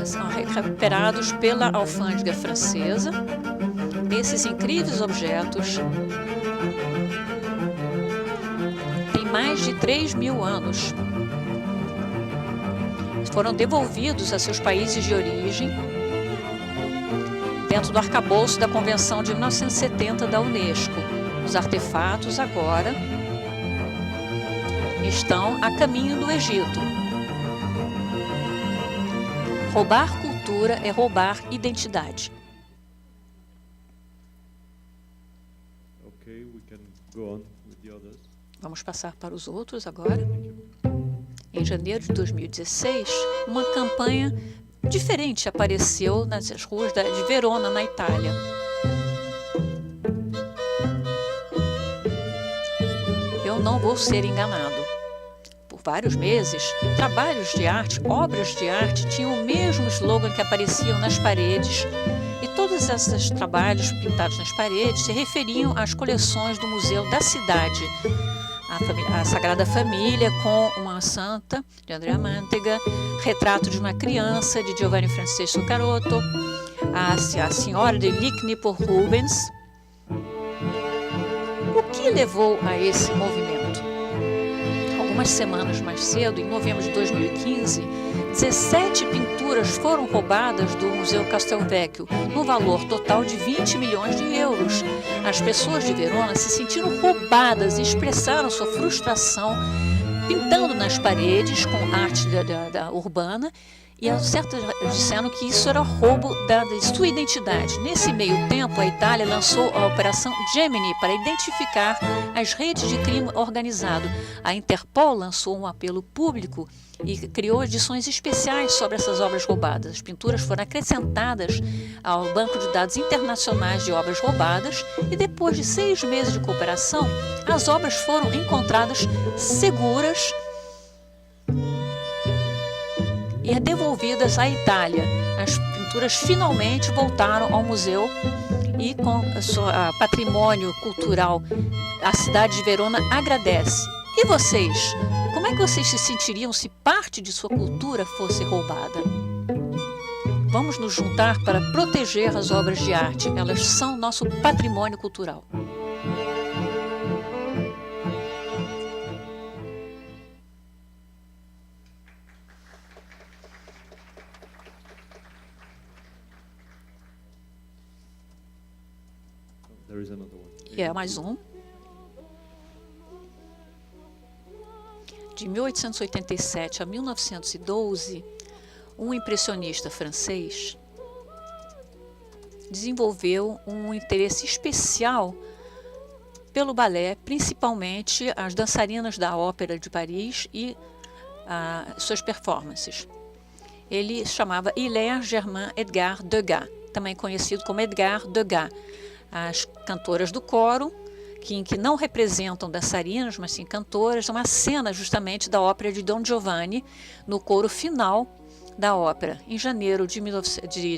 São recuperados pela alfândega francesa. Esses incríveis objetos têm mais de 3.000 anos. Foram devolvidos a seus países de origem dentro do arcabouço da Convenção de 1970 da Unesco. Os artefatos agora estão a caminho do Egito. Roubar cultura é roubar identidade. Vamos passar para os outros agora. Em janeiro de 2016, uma campanha diferente apareceu nas ruas de Verona, na Itália. Eu não vou ser enganado. Por vários meses, trabalhos de arte, obras de arte, tinham o mesmo slogan que apareciam nas paredes, e todos esses trabalhos pintados nas paredes se referiam às coleções do museu da cidade. A Sagrada Família, com uma santa, de Andrea Mantega, retrato de uma criança, de Giovanni Francesco Carotto, a Senhora de Licny, por Rubens. O que levou a esse movimento? Algumas semanas mais cedo, em novembro de 2015, 17 pinturas foram roubadas do Museu Castelvecchio, no valor total de 20 milhões de euros. As pessoas de Verona se sentiram roubadas e expressaram sua frustração pintando nas paredes com arte urbana, e certos disseram que isso era roubo da sua identidade. Nesse meio tempo, a Itália lançou a Operação Gemini para identificar as redes de crime organizado. A Interpol lançou um apelo público e criou edições especiais sobre essas obras roubadas. As pinturas foram acrescentadas ao Banco de Dados Internacionais de Obras Roubadas e, depois de 6 meses de cooperação, as obras foram encontradas seguras e devolvidas à Itália. As pinturas finalmente voltaram ao museu e, com o seu patrimônio cultural, a cidade de Verona agradece. E vocês? Como é que vocês se sentiriam se parte de sua cultura fosse roubada? Vamos nos juntar para proteger as obras de arte. Elas são nosso patrimônio cultural. E é mais um. De 1887 a 1912, um impressionista francês desenvolveu um interesse especial pelo balé, principalmente as dançarinas da Ópera de Paris e suas performances. Ele chamava Hilaire Germain Edgar Degas, também conhecido como Edgar Degas. As cantoras do coro, que não representam dançarinas, mas sim cantoras, uma cena justamente da ópera de Don Giovanni, no coro final da ópera. Em janeiro de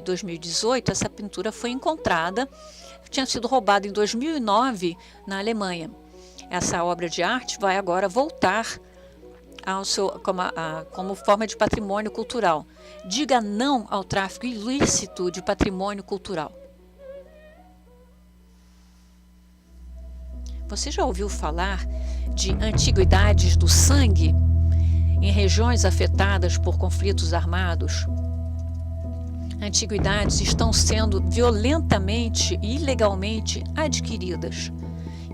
2018, essa pintura foi encontrada, tinha sido roubada em 2009 na Alemanha. Essa obra de arte vai agora voltar como forma de patrimônio cultural. Diga não ao tráfico ilícito de patrimônio cultural. Você já ouviu falar de antiguidades do sangue em regiões afetadas por conflitos armados? Antiguidades estão sendo violentamente e ilegalmente adquiridas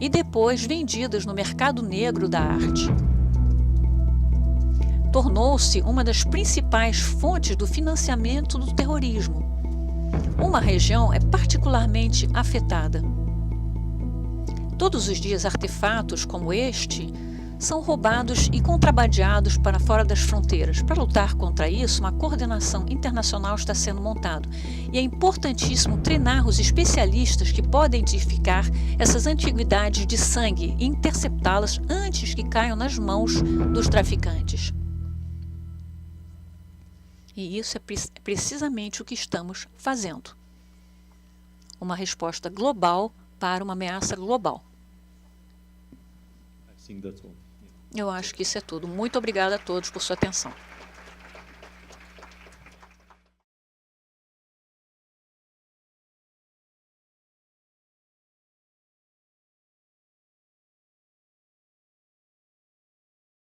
e depois vendidas no mercado negro da arte. Tornou-se uma das principais fontes do financiamento do terrorismo. Uma região é particularmente afetada. Todos os dias, artefatos como este são roubados e contrabandeados para fora das fronteiras. Para lutar contra isso, uma coordenação internacional está sendo montada. E é importantíssimo treinar os especialistas que podem identificar essas antiguidades de sangue e interceptá-las antes que caiam nas mãos dos traficantes. E isso é precisamente o que estamos fazendo. Uma resposta global para uma ameaça global. Eu acho que isso é tudo. Muito obrigada a todos por sua atenção.